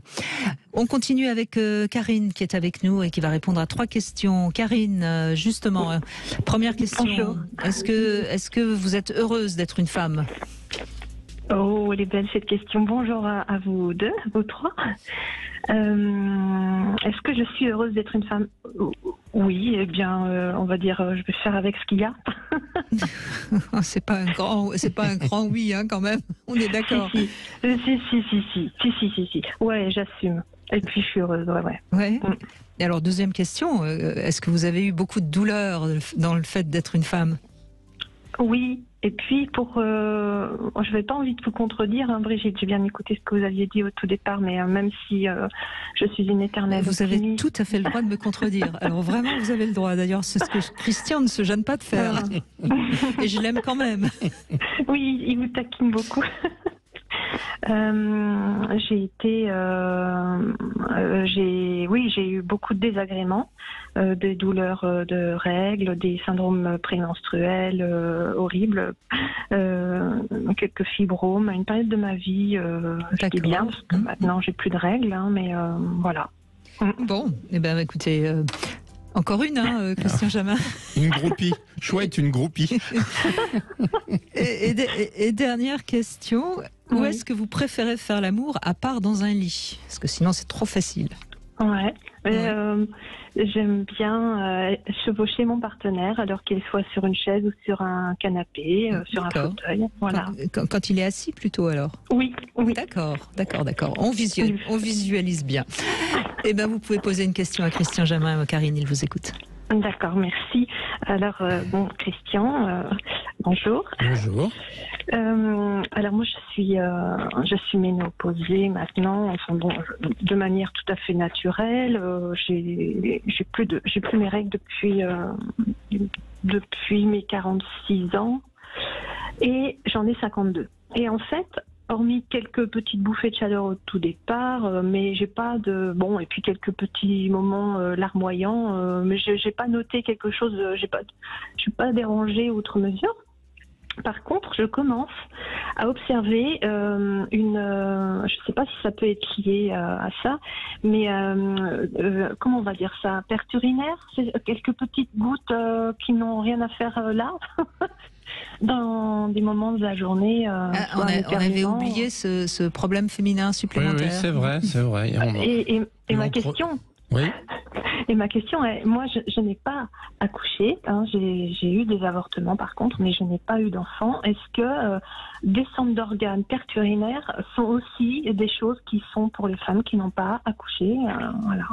On continue avec Karine, qui est avec nous et qui va répondre à 3 questions. Karine, justement, première question. Bonjour. Est-ce que vous êtes heureuse d'être une femme ? Oh, elle est belle cette question. Bonjour à vous deux, vous trois. Est-ce que je suis heureuse d'être une femme ? Oui, eh bien, on va dire, je vais faire avec ce qu'il y a. C'est pas un grand oui, hein, quand même. On est d'accord. Si. Ouais, j'assume. Et puis je suis heureuse, ouais. Ouais. Et alors, deuxième question, est-ce que vous avez eu beaucoup de douleur dans le fait d'être une femme ? Oui. Et puis, je n'avais pas envie de vous contredire, hein, Brigitte, j'ai bien écouté ce que vous aviez dit au tout départ, mais même si je suis une éternelle Vous optimiste. avez tout à fait le droit de me contredire. Alors vraiment, vous avez le droit. D'ailleurs, c'est ce que Christian ne se gêne pas de faire. Et je l'aime quand même. Oui, il vous taquine beaucoup. J'ai eu beaucoup de désagréments, des douleurs de règles, des syndromes prémenstruels horribles, quelques fibromes, une période de ma vie qui est bien, parce que maintenant j'ai plus de règles, hein, mais voilà. Bon, eh ben écoutez, encore une, Christian Jamin. Une groupie, chouette, une groupie. Et dernière question, où est-ce que vous préférez faire l'amour à part dans un lit ? Parce que sinon c'est trop facile. Ouais. J'aime bien chevaucher mon partenaire alors qu'il soit sur une chaise ou sur un canapé, sur un D'accord. fauteuil. Voilà. Quand il est assis plutôt alors. Oui. D'accord. On visualise bien. Eh bien, vous pouvez poser une question à Christian Jamin. Karine, il vous écoute. D'accord, merci. Alors, Christian, bonjour. Bonjour. Alors moi, je suis ménopausée maintenant, de manière tout à fait naturelle. J'ai plus mes règles depuis mes 46 ans et j'en ai 52. Et en fait, hormis quelques petites bouffées de chaleur au tout départ, mais j'ai pas et puis quelques petits moments larmoyants, mais j'ai pas noté quelque chose, je suis pas dérangée outre mesure. Par contre, je commence à observer je sais pas si ça peut être lié à ça, mais comment on va dire ça, perte urinaire, c'est quelques petites gouttes qui n'ont rien à faire là. Dans des moments de la journée. On avait oublié ce problème féminin supplémentaire. Oui, c'est vrai. Et ma question. Oui. Et ma question est, moi, je n'ai pas accouché. J'ai eu des avortements, par contre, mais je n'ai pas eu d'enfant. Est-ce que descente d'organes, perte urinaire sont aussi des choses qui sont pour les femmes qui n'ont pas accouché voilà.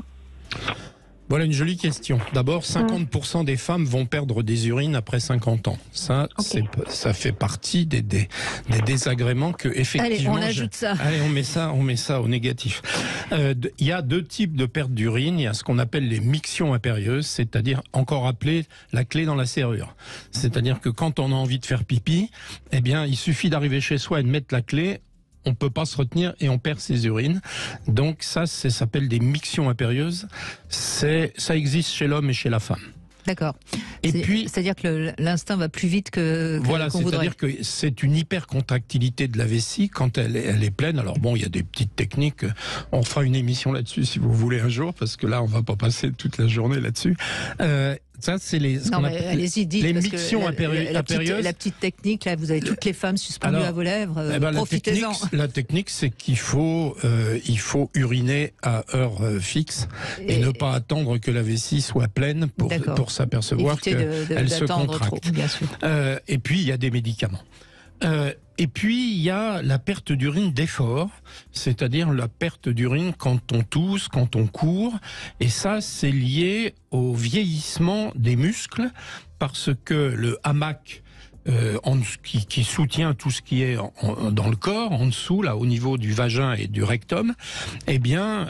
Voilà une jolie question. D'abord, 50% des femmes vont perdre des urines après 50 ans. Ça, Okay. ça fait partie des désagréments que effectivement. Allez, on ajoute ça. Allez, on met ça au négatif. Il y a deux types de perte d'urine. Il y a ce qu'on appelle les mictions impérieuses, c'est-à-dire encore appelé la clé dans la serrure. C'est-à-dire que quand on a envie de faire pipi, eh bien, il suffit d'arriver chez soi et de mettre la clé. On peut pas se retenir et on perd ses urines. Donc ça s'appelle des mictions impérieuses. Ça existe chez l'homme et chez la femme. D'accord. Puis, c'est-à-dire que l'instinct va plus vite que voilà, qu'on voudrait. c'est-à-dire que c'est une hypercontractilité de la vessie quand elle est pleine. Alors bon, il y a des petites techniques. On fera une émission là-dessus si vous voulez un jour, parce que là, on va pas passer toute la journée là-dessus. Ça, c'est allez-y, dites, les parce mictions impérieuses. La petite technique, là, vous avez toutes les femmes suspendues à vos lèvres. Profitez-en. La technique, c'est qu'il faut uriner à heure fixe et ne pas attendre que la vessie soit pleine pour s'apercevoir qu'elle se contracte. Trop, bien sûr. Et puis, il y a des médicaments. Et puis, il y a la perte d'urine d'effort, c'est-à-dire la perte d'urine quand on tousse, quand on court. Et ça, c'est lié au vieillissement des muscles, parce que le hamac qui soutient tout ce qui est dans le corps, en dessous, là, au niveau du vagin et du rectum, eh bien...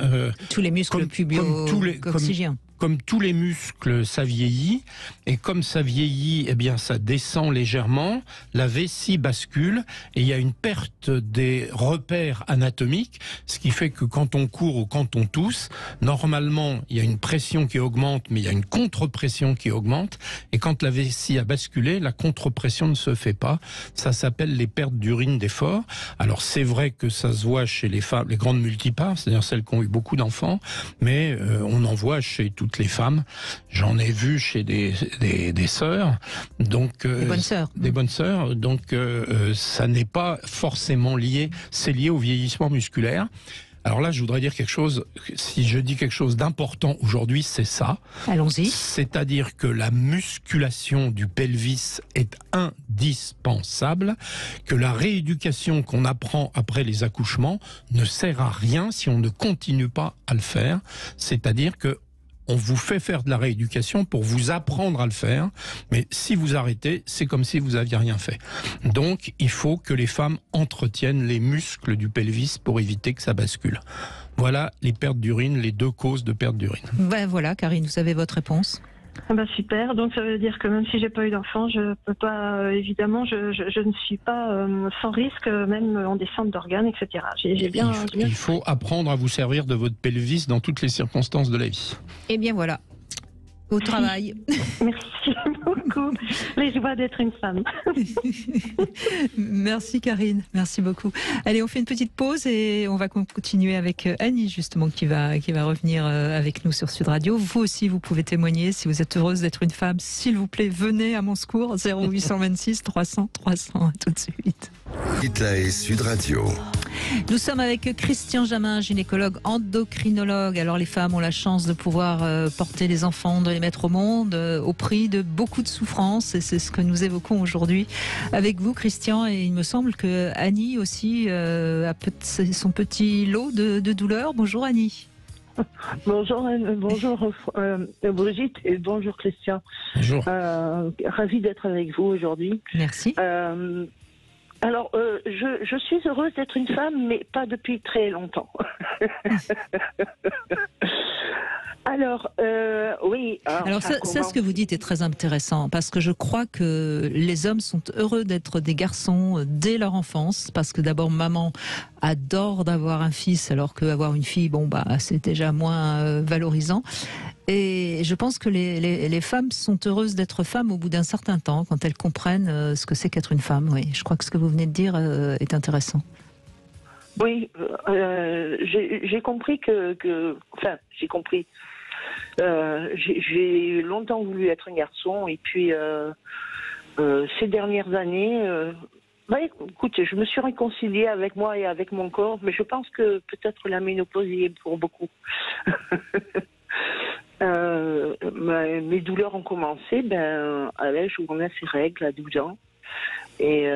tous les muscles pubio-coccygiens. Comme tous les muscles, ça vieillit, et comme ça vieillit, eh bien, ça descend légèrement, la vessie bascule, et il y a une perte des repères anatomiques, ce qui fait que quand on court ou quand on tousse, normalement, il y a une pression qui augmente, mais il y a une contre-pression qui augmente, et quand la vessie a basculé, la contre-pression ne se fait pas. Ça s'appelle les pertes d'urine d'effort. Alors, c'est vrai que ça se voit chez les femmes, les grandes multipares, c'est-à-dire celles qui ont eu beaucoup d'enfants, mais on en voit chez toutes les femmes. J'en ai vu chez des sœurs, donc des bonnes sœurs. Donc ça n'est pas forcément lié. C'est lié au vieillissement musculaire. Alors là, je voudrais dire quelque chose. Si je dis quelque chose d'important aujourd'hui, c'est ça. Allons-y. C'est-à-dire que la musculation du pelvis est indispensable, que la rééducation qu'on apprend après les accouchements ne sert à rien si on ne continue pas à le faire. C'est-à-dire que on vous fait faire de la rééducation pour vous apprendre à le faire, mais si vous arrêtez, c'est comme si vous aviez rien fait. Donc, il faut que les femmes entretiennent les muscles du pelvis pour éviter que ça bascule. Voilà les pertes d'urine, les deux causes de perte d'urine. Ben voilà, Karine, vous avez votre réponse. Super, donc ça veut dire que même si j'ai pas eu d'enfant, je peux pas, évidemment, je ne suis pas sans risque, même en descente d'organes, etc. Il faut apprendre à vous servir de votre pelvis dans toutes les circonstances de la vie. Eh bien voilà, au travail. Merci beaucoup, les joies d'être une femme. Merci Karine, merci beaucoup. Allez, on fait une petite pause et on va continuer avec Annie justement qui va revenir avec nous sur Sud Radio. Vous aussi, vous pouvez témoigner si vous êtes heureuse d'être une femme. S'il vous plaît, venez à mon secours, 0826 300 300. À tout de suite. Brigitte Lahaie, Sud Radio. Nous sommes avec Christian Jamin, gynécologue endocrinologue. Alors les femmes ont la chance de pouvoir porter les enfants, de les mettre au monde au prix de beaucoup de souffrances, et c'est ce que nous évoquons aujourd'hui avec vous, Christian. Et il me semble que Annie aussi a son petit lot de douleurs. Bonjour Annie. Bonjour, Brigitte et bonjour Christian. Bonjour. Ravi d'être avec vous aujourd'hui. Merci. Alors, je suis heureuse d'être une femme, mais pas depuis très longtemps. Alors, oui. Alors ça, ce que vous dites est très intéressant, parce que je crois que les hommes sont heureux d'être des garçons dès leur enfance, parce que d'abord maman adore d'avoir un fils, alors qu'avoir une fille, c'est déjà moins valorisant. Et je pense que les femmes sont heureuses d'être femmes au bout d'un certain temps, quand elles comprennent ce que c'est qu'être une femme. Oui, je crois que ce que vous venez de dire est intéressant. Oui, j'ai compris Enfin, j'ai compris. J'ai longtemps voulu être un garçon, et puis ces dernières années... écoute, je me suis réconciliée avec moi et avec mon corps, mais je pense que peut-être la ménopause y est pour beaucoup. Mes douleurs ont commencé à l'âge où on a ses règles, à 12 ans. Et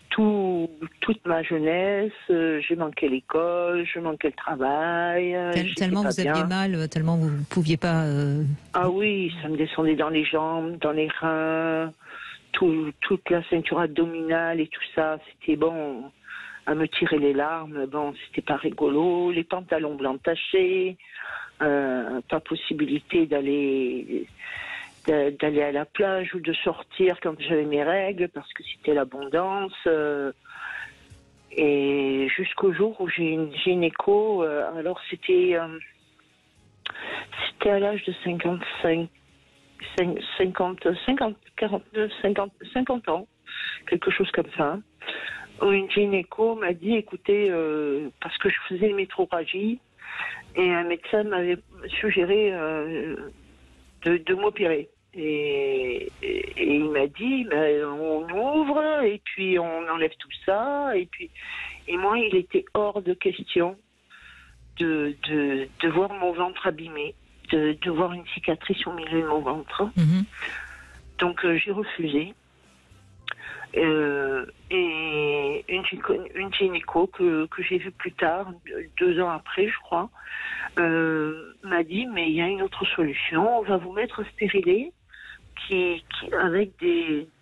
toute ma jeunesse, j'ai manqué l'école, je manquais le travail. Tellement vous aviez mal, tellement vous ne pouviez pas... Ah oui, ça me descendait dans les jambes, dans les reins, toute la ceinture abdominale et tout ça. C'était bon à me tirer les larmes. Bon, c'était pas rigolo. Les pantalons blancs tachés, pas possibilité d'aller à la plage ou de sortir quand j'avais mes règles parce que c'était l'abondance. Et jusqu'au jour où j'ai une gynéco, alors c'était à l'âge de 50 ans, quelque chose comme ça, où une gynéco m'a dit, écoutez, parce que je faisais une métrorragie, et un médecin m'avait suggéré de m'opérer. Et il m'a dit, on ouvre et puis on enlève tout ça. Et moi, il était hors de question de voir mon ventre abîmé, de voir une cicatrice au milieu de mon ventre. Mm-hmm. Donc j'ai refusé. Et une gynéco que j'ai vue plus tard, 2 ans après, je crois, m'a dit, mais il y a une autre solution, on va vous mettre stérilet avec de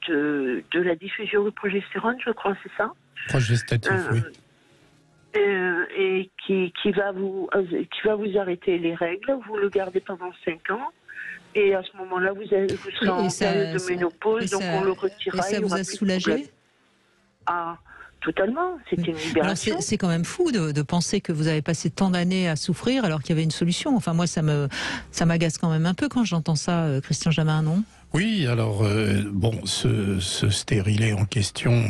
la diffusion de progestérone, je crois, c'est ça? Progestatif, oui. Et qui va vous arrêter les règles, vous le gardez pendant 5 ans. Et à ce moment-là, vous serez en période de ménopause, donc on le retirera. Et ça vous a soulagé? Ah, totalement, c'était une libération. Alors c'est quand même fou de penser que vous avez passé tant d'années à souffrir alors qu'il y avait une solution. Enfin, moi, ça m'agace quand même un peu quand j'entends ça, Christian Jamin, non? Oui, alors ce stérilet en question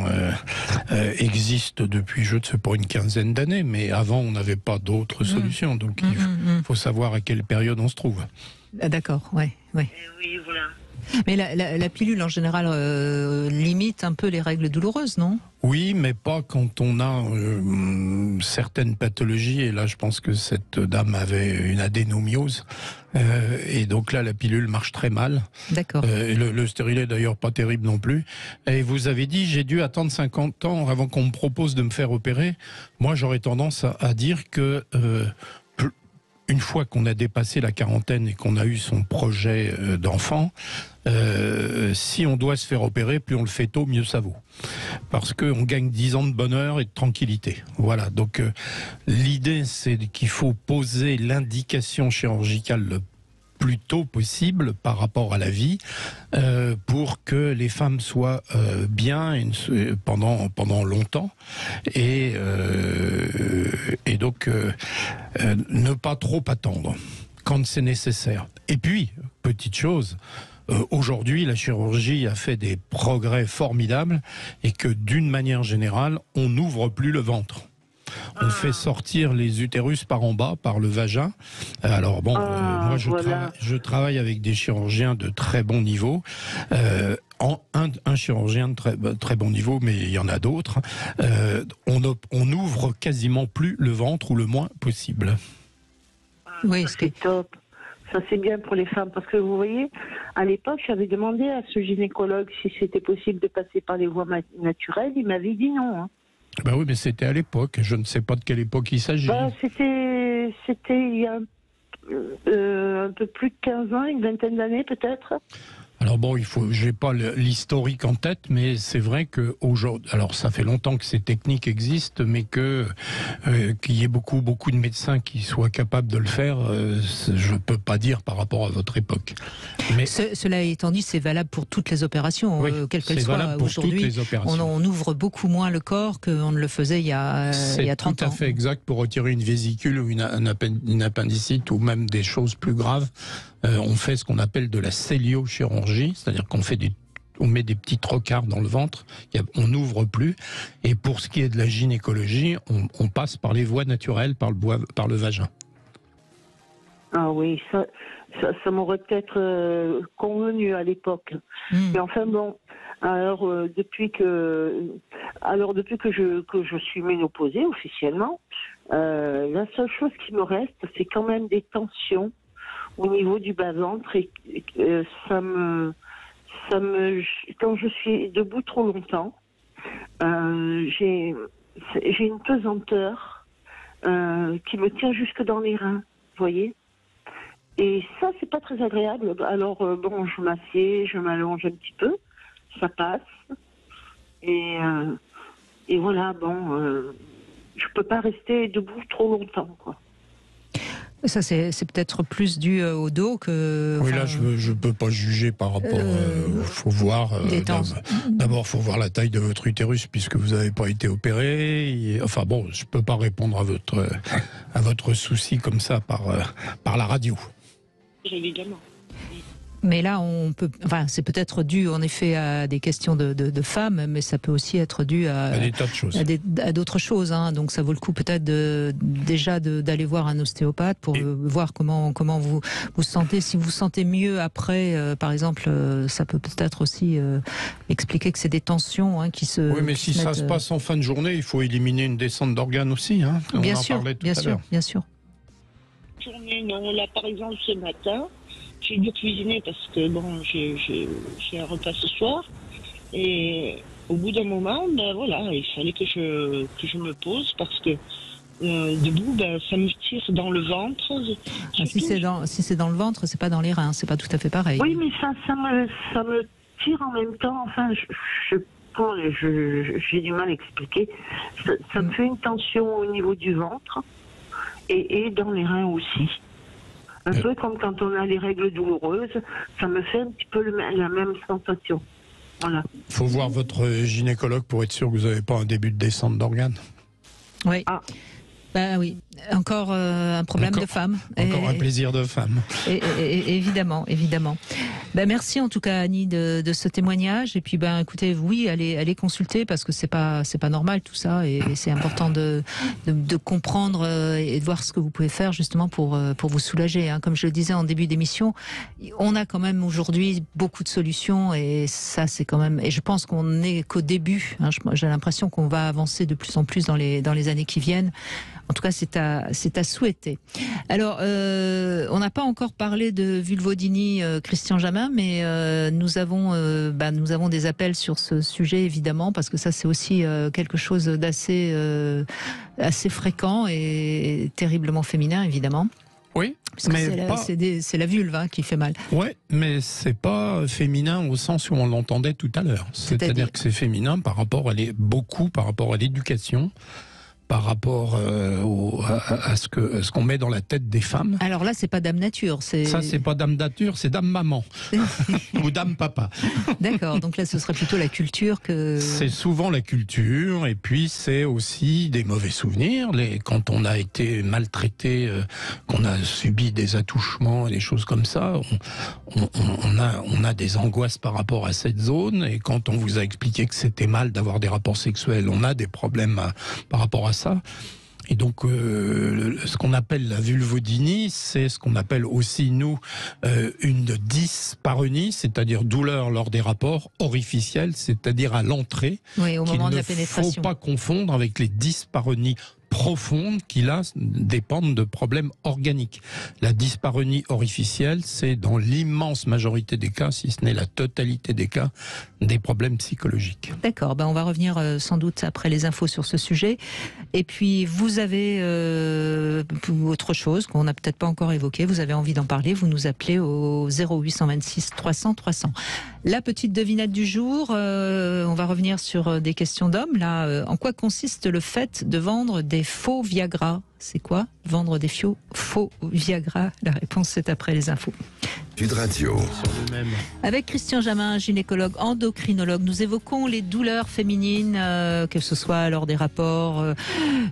existe depuis, je ne sais pas, une quinzaine d'années, mais avant on n'avait pas d'autres solutions, donc il faut savoir à quelle période on se trouve. Ah, d'accord, ouais. Oui, voilà. Mais la pilule en général limite un peu les règles douloureuses, non? Oui, mais pas quand on a certaines pathologies. Et là, je pense que cette dame avait une adénomiose. Et donc là, la pilule marche très mal. D'accord. Le stérilet, d'ailleurs, pas terrible non plus. Et vous avez dit, j'ai dû attendre 50 ans avant qu'on me propose de me faire opérer. Moi, j'aurais tendance à dire que... une fois qu'on a dépassé la quarantaine et qu'on a eu son projet d'enfant, si on doit se faire opérer, plus on le fait tôt, mieux ça vaut. Parce qu'on gagne 10 ans de bonheur et de tranquillité. Voilà, donc l'idée c'est qu'il faut poser l'indication chirurgicale le plus tôt possible par rapport à la vie pour que les femmes soient bien pendant longtemps et donc ne pas trop attendre quand c'est nécessaire. Et puis, petite chose, aujourd'hui la chirurgie a fait des progrès formidables et que d'une manière générale on n'ouvre plus le ventre. On fait sortir les utérus par en bas, par le vagin. Alors bon, moi je travaille avec des chirurgiens de très bon niveau. Un chirurgien de très bon niveau, mais il y en a d'autres. On n'ouvre quasiment plus le ventre ou le moins possible. Oui, c'est top. Ça, c'est bien pour les femmes. Parce que vous voyez, à l'époque, j'avais demandé à ce gynécologue si c'était possible de passer par les voies naturelles. Il m'avait dit non. Hein. Ben oui, mais c'était à l'époque. Je ne sais pas de quelle époque il s'agit. C'était il y a un peu plus de 15 ans, une vingtaine d'années peut-être. Alors bon, j'ai pas l'historique en tête, mais c'est vrai que aujourd'hui, alors ça fait longtemps que ces techniques existent, mais qu'il y ait beaucoup de médecins qui soient capables de le faire, je peux pas dire par rapport à votre époque. Mais cela étant dit, c'est valable pour toutes les opérations, oui, quelles qu'elles soient. Aujourd'hui, on ouvre beaucoup moins le corps qu'on ne le faisait il y a 30 ans. C'est tout à fait exact. Pour retirer une vésicule ou une appendicite ou même des choses plus graves, on fait ce qu'on appelle de la celliochirurgie, c'est-à-dire qu'on met des petits trocards dans le ventre, on n'ouvre plus. Et pour ce qui est de la gynécologie, on passe par les voies naturelles, par le vagin. Ah oui, ça m'aurait peut-être convenu à l'époque. Mais enfin bon, alors depuis que je suis ménopausée officiellement, la seule chose qui me reste, c'est quand même des tensions au niveau du bas-ventre et quand je suis debout trop longtemps, j'ai une pesanteur qui me tient jusque dans les reins, vous voyez. Et ça, c'est pas très agréable. Alors bon, je m'assieds, je m'allonge un petit peu, ça passe. Et voilà, bon, je peux pas rester debout trop longtemps, quoi. Ça, c'est peut-être plus dû au dos que... Oui, là, je peux pas juger par rapport... faut voir... D'abord, faut voir la taille de votre utérus, puisque vous n'avez pas été opéré. Enfin bon, je peux pas répondre à votre souci comme ça par la radio. Évidemment. Mais là, c'est peut-être dû en effet à des questions de femmes, mais ça peut aussi être dû à des tas de choses, à d'autres choses. Hein. Donc ça vaut le coup peut-être d'aller voir un ostéopathe pour voir comment vous sentez. Si vous vous sentez mieux après, par exemple, ça peut peut-être aussi expliquer que c'est des tensions qui se. Oui, mais si ça se passe en fin de journée, il faut éliminer une descente d'organes aussi. Hein. Bien sûr. Journée, non. Là, par exemple, ce matin. J'ai dû cuisiner parce que bon, j'ai un repas ce soir et au bout d'un moment, ben voilà, il fallait que je me pose parce que debout, ben ça me tire dans le ventre. Si c'est dans le ventre, c'est pas dans les reins, c'est pas tout à fait pareil. Oui, mais ça me tire en même temps. Enfin, j'ai du mal à expliquer. Ça me fait une tension au niveau du ventre et dans les reins aussi. Un peu comme quand on a les règles douloureuses, ça me fait un petit peu la même sensation. Voilà. Il faut voir votre gynécologue pour être sûr que vous n'avez pas un début de descente d'organes. Oui. Ah. Ben oui, encore un problème de femme. Encore un plaisir de femme. Évidemment. Ben merci en tout cas Annie de ce témoignage. Et puis écoutez, oui, allez consulter parce que c'est pas normal tout ça et c'est important de comprendre et de voir ce que vous pouvez faire justement pour vous soulager. Hein. Comme je le disais en début d'émission, on a quand même aujourd'hui beaucoup de solutions et ça c'est quand même. Et je pense qu'on n'est qu'au début. Hein. J'ai l'impression qu'on va avancer de plus en plus dans les années qui viennent. En tout cas, c'est à souhaiter. Alors, on n'a pas encore parlé de vulvodynie, Christian Jamin, mais nous avons des appels sur ce sujet, évidemment, parce que ça, c'est aussi quelque chose d'assez assez fréquent et terriblement féminin, évidemment. Oui, c'est la vulve qui fait mal. Oui, mais c'est pas féminin au sens où on l'entendait tout à l'heure. C'est-à-dire que c'est féminin par rapport à l'éducation, par rapport à ce qu'on met dans la tête des femmes. Alors là, c'est pas Dame Nature. Ça, c'est pas Dame Nature, c'est Dame Maman. Ou Dame Papa. D'accord, donc là, ce serait plutôt la culture que... C'est souvent la culture, et puis c'est aussi des mauvais souvenirs. Quand on a été maltraité, qu'on a subi des attouchements et des choses comme ça, on a des angoisses par rapport à cette zone, et quand on vous a expliqué que c'était mal d'avoir des rapports sexuels, on a des problèmes par rapport à ça. Et donc, ce qu'on appelle la vulvodynie, c'est ce qu'on appelle aussi, nous, une dyspareunie, c'est-à-dire douleur lors des rapports, orificiels, c'est-à-dire à l'entrée. Oui, au moment de la pénétration. Il ne faut pas confondre avec les dyspareunies profondes qui, là, dépendent de problèmes organiques. La dyspareunie orificielle, c'est dans l'immense majorité des cas, si ce n'est la totalité des cas, des problèmes psychologiques. D'accord, on va revenir sans doute après les infos sur ce sujet. Et puis, vous avez autre chose qu'on n'a peut-être pas encore évoqué, vous avez envie d'en parler, vous nous appelez au 0826 300 300. La petite devinette du jour, on va revenir sur des questions d'hommes. Là, en quoi consiste le fait de vendre des faux Viagra? C'est quoi vendre des faux Viagra? La réponse, c'est après les infos. Sud Radio. Avec Christian Jamin, gynécologue, endocrinologue, nous évoquons les douleurs féminines, que ce soit lors des rapports,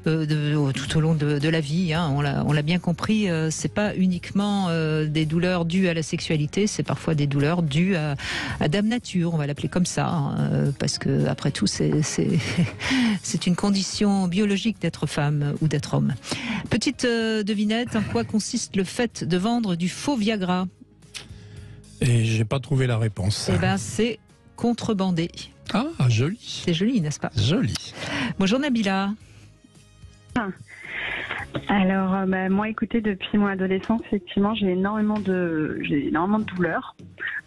tout au long de la vie. Hein, on l'a bien compris, c'est pas uniquement des douleurs dues à la sexualité, c'est parfois des douleurs dues à Dame Nature, on va l'appeler comme ça, hein, parce que après tout, c'est une condition biologique d'être femme ou d'être homme. Petite devinette, en quoi consiste le fait de vendre du faux Viagra? Et j'ai pas trouvé la réponse. Eh ben, c'est contrebandé. Ah, joli. C'est joli, n'est-ce pas? Joli. Bonjour Nabila. Alors, moi, écoutez, depuis mon adolescence, effectivement, j'ai énormément de douleurs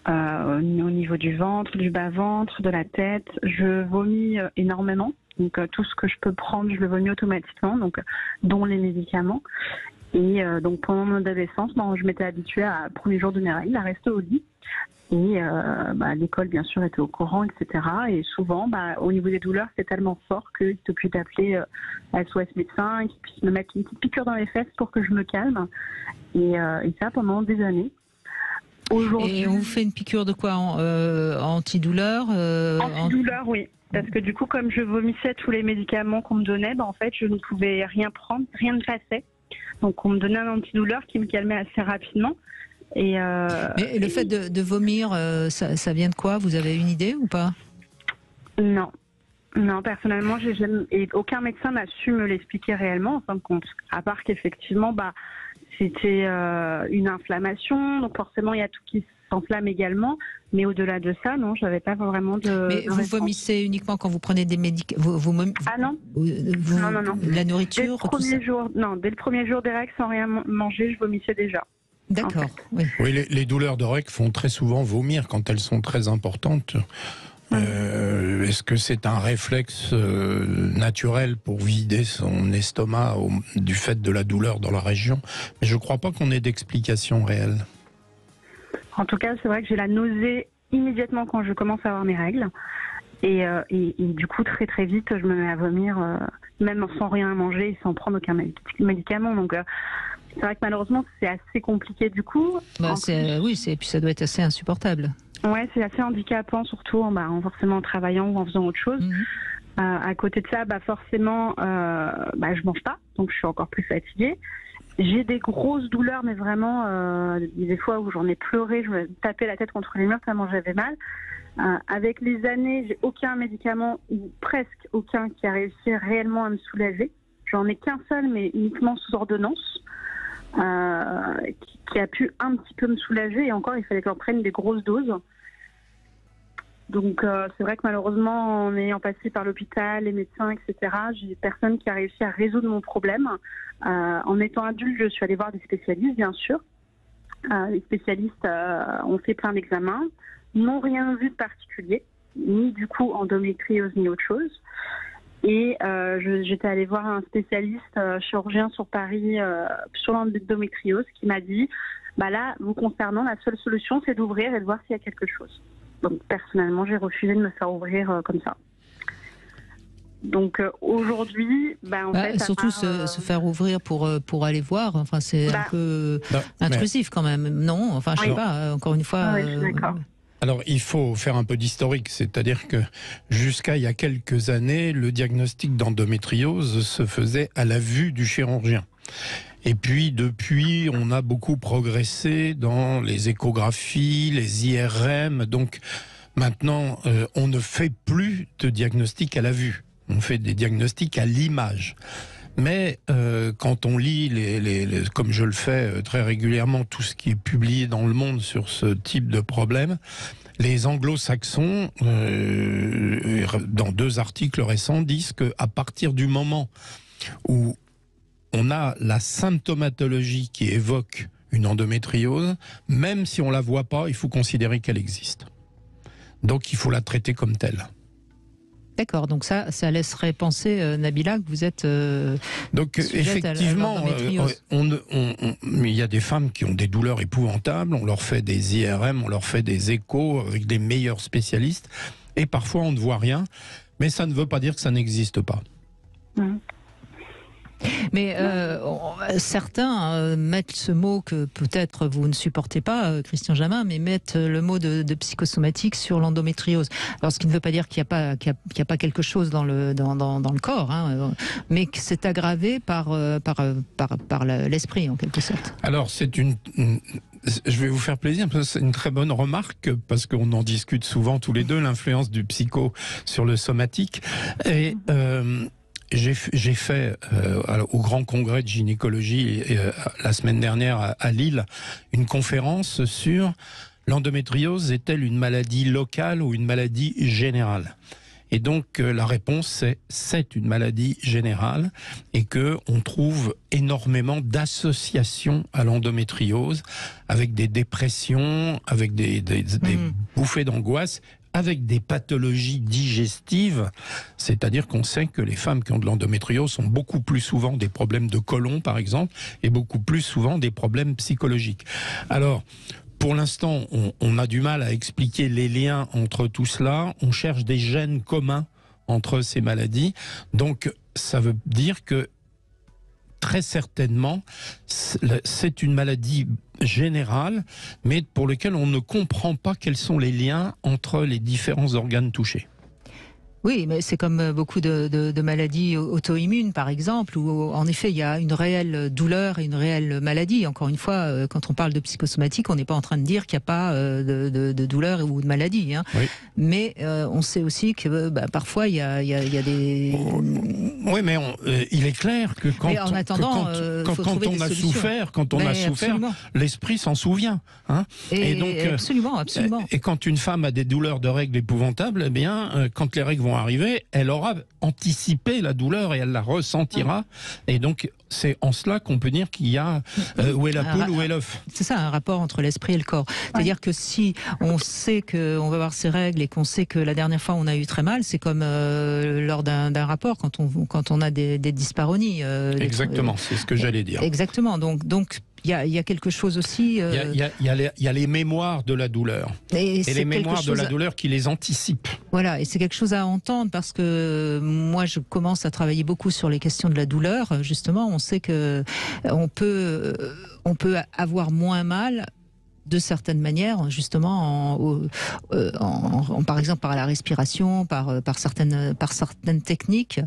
au niveau du ventre, du bas-ventre, de la tête. Je vomis énormément. Donc, tout ce que je peux prendre, je le vomis automatiquement, donc, dont les médicaments. Et donc, pendant mon adolescence, je m'étais habituée à, premier jour de mes règles, à rester au lit. Et l'école, bien sûr, était au courant, etc. Et souvent, au niveau des douleurs, c'est tellement fort qu'ils te puissent appeler SOS médecin, qu'ils puissent me mettre une petite piqûre dans les fesses pour que je me calme. Et ça, pendant des années. Et on vous fait une piqûre de quoi? Antidouleur Antidouleur, oui. Parce que du coup, comme je vomissais tous les médicaments qu'on me donnait, en fait, je ne pouvais rien prendre, rien ne passait. Donc, on me donnait un antidouleur qui me calmait assez rapidement. Mais le fait de vomir, ça vient de quoi? Vous avez une idée ou pas? Non, personnellement, et aucun médecin n'a su me l'expliquer réellement, en fin de compte. À part qu'effectivement, c'était une inflammation, donc forcément, il y a tout qui s'enflamme également. Mais au-delà de ça, non, je n'avais pas vraiment de... Mais vous vomissez uniquement quand vous prenez des médicaments? Ah non. Non. La nourriture, dès le premier jour des règles, sans rien manger, je vomissais déjà. D'accord, en fait. Oui, les douleurs de règles font très souvent vomir quand elles sont très importantes. Est-ce que c'est un réflexe naturel pour vider son estomac du fait de la douleur dans la région? Mais je ne crois pas qu'on ait d'explication réelle. En tout cas, c'est vrai que j'ai la nausée immédiatement quand je commence à avoir mes règles. Et du coup, très très vite, je me mets à vomir, même sans rien manger et sans prendre aucun médicament. Donc, c'est vrai que malheureusement, c'est assez compliqué du coup. Et puis ça doit être assez insupportable. Ouais, c'est assez handicapant, surtout forcément en travaillant ou en faisant autre chose. À côté de ça, forcément, je mange pas, donc je suis encore plus fatiguée. J'ai des grosses douleurs, mais vraiment, des fois où j'en ai pleuré, je me tapais la tête contre les murs tellement j'avais mal. Avec les années, j'ai aucun médicament, ou presque aucun, qui a réussi réellement à me soulager. J'en ai qu'un seul, mais uniquement sous ordonnance, qui a pu un petit peu me soulager. Et encore, il fallait que j'en prenne des grosses doses. Donc, c'est vrai que malheureusement, en ayant passé par l'hôpital, les médecins, etc., j'ai personne qui a réussi à résoudre mon problème. En étant adulte, je suis allée voir des spécialistes, bien sûr. Les spécialistes ont fait plein d'examens, n'ont rien vu de particulier, ni du coup endométriose, ni autre chose. Et j'étais allée voir un spécialiste chirurgien sur Paris sur l'endométriose qui m'a dit là, vous concernant, la seule solution, c'est d'ouvrir et de voir s'il y a quelque chose. Donc personnellement, j'ai refusé de me faire ouvrir comme ça. Donc aujourd'hui, en fait, surtout se faire ouvrir pour aller voir. Enfin, c'est un peu intrusif quand même. Non, enfin, je sais pas. Encore une fois. Oui, je suis d'accord. Alors, il faut faire un peu d'historique, c'est-à-dire que jusqu'à il y a quelques années, le diagnostic d'endométriose se faisait à la vue du chirurgien. Et puis, depuis, on a beaucoup progressé dans les échographies, les IRM. Donc, maintenant, on ne fait plus de diagnostic à la vue. On fait des diagnostics à l'image. Mais quand on lit, comme je le fais très régulièrement, tout ce qui est publié dans le monde sur ce type de problème, les anglo-saxons, dans 2 articles récents, disent qu'à partir du moment où on a la symptomatologie qui évoque une endométriose, même si on ne la voit pas, il faut considérer qu'elle existe. Donc il faut la traiter comme telle. D'accord, donc ça laisserait penser, Nabila, que vous êtes donc effectivement, il y a des femmes qui ont des douleurs épouvantables, on leur fait des IRM, on leur fait des échos avec des meilleurs spécialistes, et parfois on ne voit rien, mais ça ne veut pas dire que ça n'existe pas. Mais certains mettent ce mot que peut-être vous ne supportez pas, Christian Jamin, mais mettent le mot de psychosomatique sur l'endométriose. Alors, ce qui ne veut pas dire qu'il n'y a pas quelque chose dans le corps, hein, mais que c'est aggravé par l'esprit, en quelque sorte. Alors, je vais vous faire plaisir, parce que c'est une très bonne remarque, parce qu'on en discute souvent tous les deux, l'influence du psycho sur le somatique. Et j'ai fait au Grand Congrès de gynécologie la semaine dernière à Lille une conférence sur l'endométriose est-elle une maladie locale ou une maladie générale ? Et donc la réponse c'est une maladie générale et que on trouve énormément d'associations à l'endométriose avec des dépressions, avec des bouffées d'angoisse, avec des pathologies digestives, c'est-à-dire qu'on sait que les femmes qui ont de l'endométriose ont beaucoup plus souvent des problèmes de côlon, par exemple, et beaucoup plus souvent des problèmes psychologiques. Alors, pour l'instant, on a du mal à expliquer les liens entre tout cela. On cherche des gènes communs entre ces maladies. Donc, ça veut dire que très certainement, c'est une maladie générale, mais pour laquelle on ne comprend pas quels sont les liens entre les différents organes touchés. Oui, mais c'est comme beaucoup de maladies auto-immunes, par exemple, où en effet il y a une réelle douleur et une réelle maladie. Encore une fois, quand on parle de psychosomatique, on n'est pas en train de dire qu'il n'y a pas de douleur ou de maladie. Hein. Oui. Mais on sait aussi que parfois il y a des... Oui, mais il est clair que quand on a souffert, l'esprit s'en souvient. Hein. Et donc, absolument. Et quand une femme a des douleurs de règles épouvantables, eh bien, quand les règles vont arriver, elle aura anticipé la douleur et elle la ressentira. Et donc, c'est en cela qu'on peut dire qu'il y a où est la poule, où est l'œuf. C'est ça, un rapport entre l'esprit et le corps. C'est-à-dire que si on sait qu'on va avoir ces règles et qu'on sait que la dernière fois on a eu très mal, c'est comme lors d'un rapport quand on a des dysparonies. Exactement, c'est ce que j'allais dire. Exactement. Donc il y a quelque chose aussi... Il y a les mémoires de la douleur. Et les mémoires de la douleur qui les anticipent. Voilà, et c'est quelque chose à entendre parce que moi, je commence à travailler beaucoup sur les questions de la douleur. Justement, on sait que on peut avoir moins mal de certaines manières, justement, par exemple par la respiration, par certaines techniques.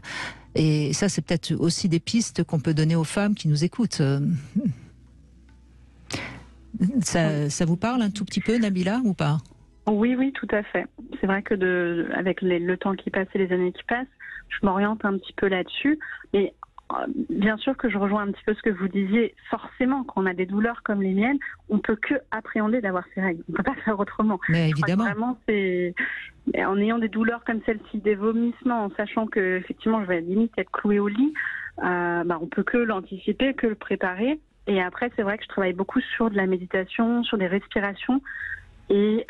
Et ça, c'est peut-être aussi des pistes qu'on peut donner aux femmes qui nous écoutent. Ça vous parle un tout petit peu, Nabila, ou pas ? Oui, tout à fait. C'est vrai que avec le temps qui passe et les années qui passent, je m'oriente un petit peu là-dessus. Mais bien sûr que je rejoins un petit peu ce que vous disiez. Forcément, quand on a des douleurs comme les miennes, on ne peut que appréhender d'avoir ces règles. On ne peut pas faire autrement. Mais évidemment. Vraiment, c'est en ayant des douleurs comme celle-ci, des vomissements, en sachant que effectivement, je vais à la limite être clouée au lit, on peut que l'anticiper, que le préparer. Et après, c'est vrai que je travaille beaucoup sur de la méditation, sur des respirations et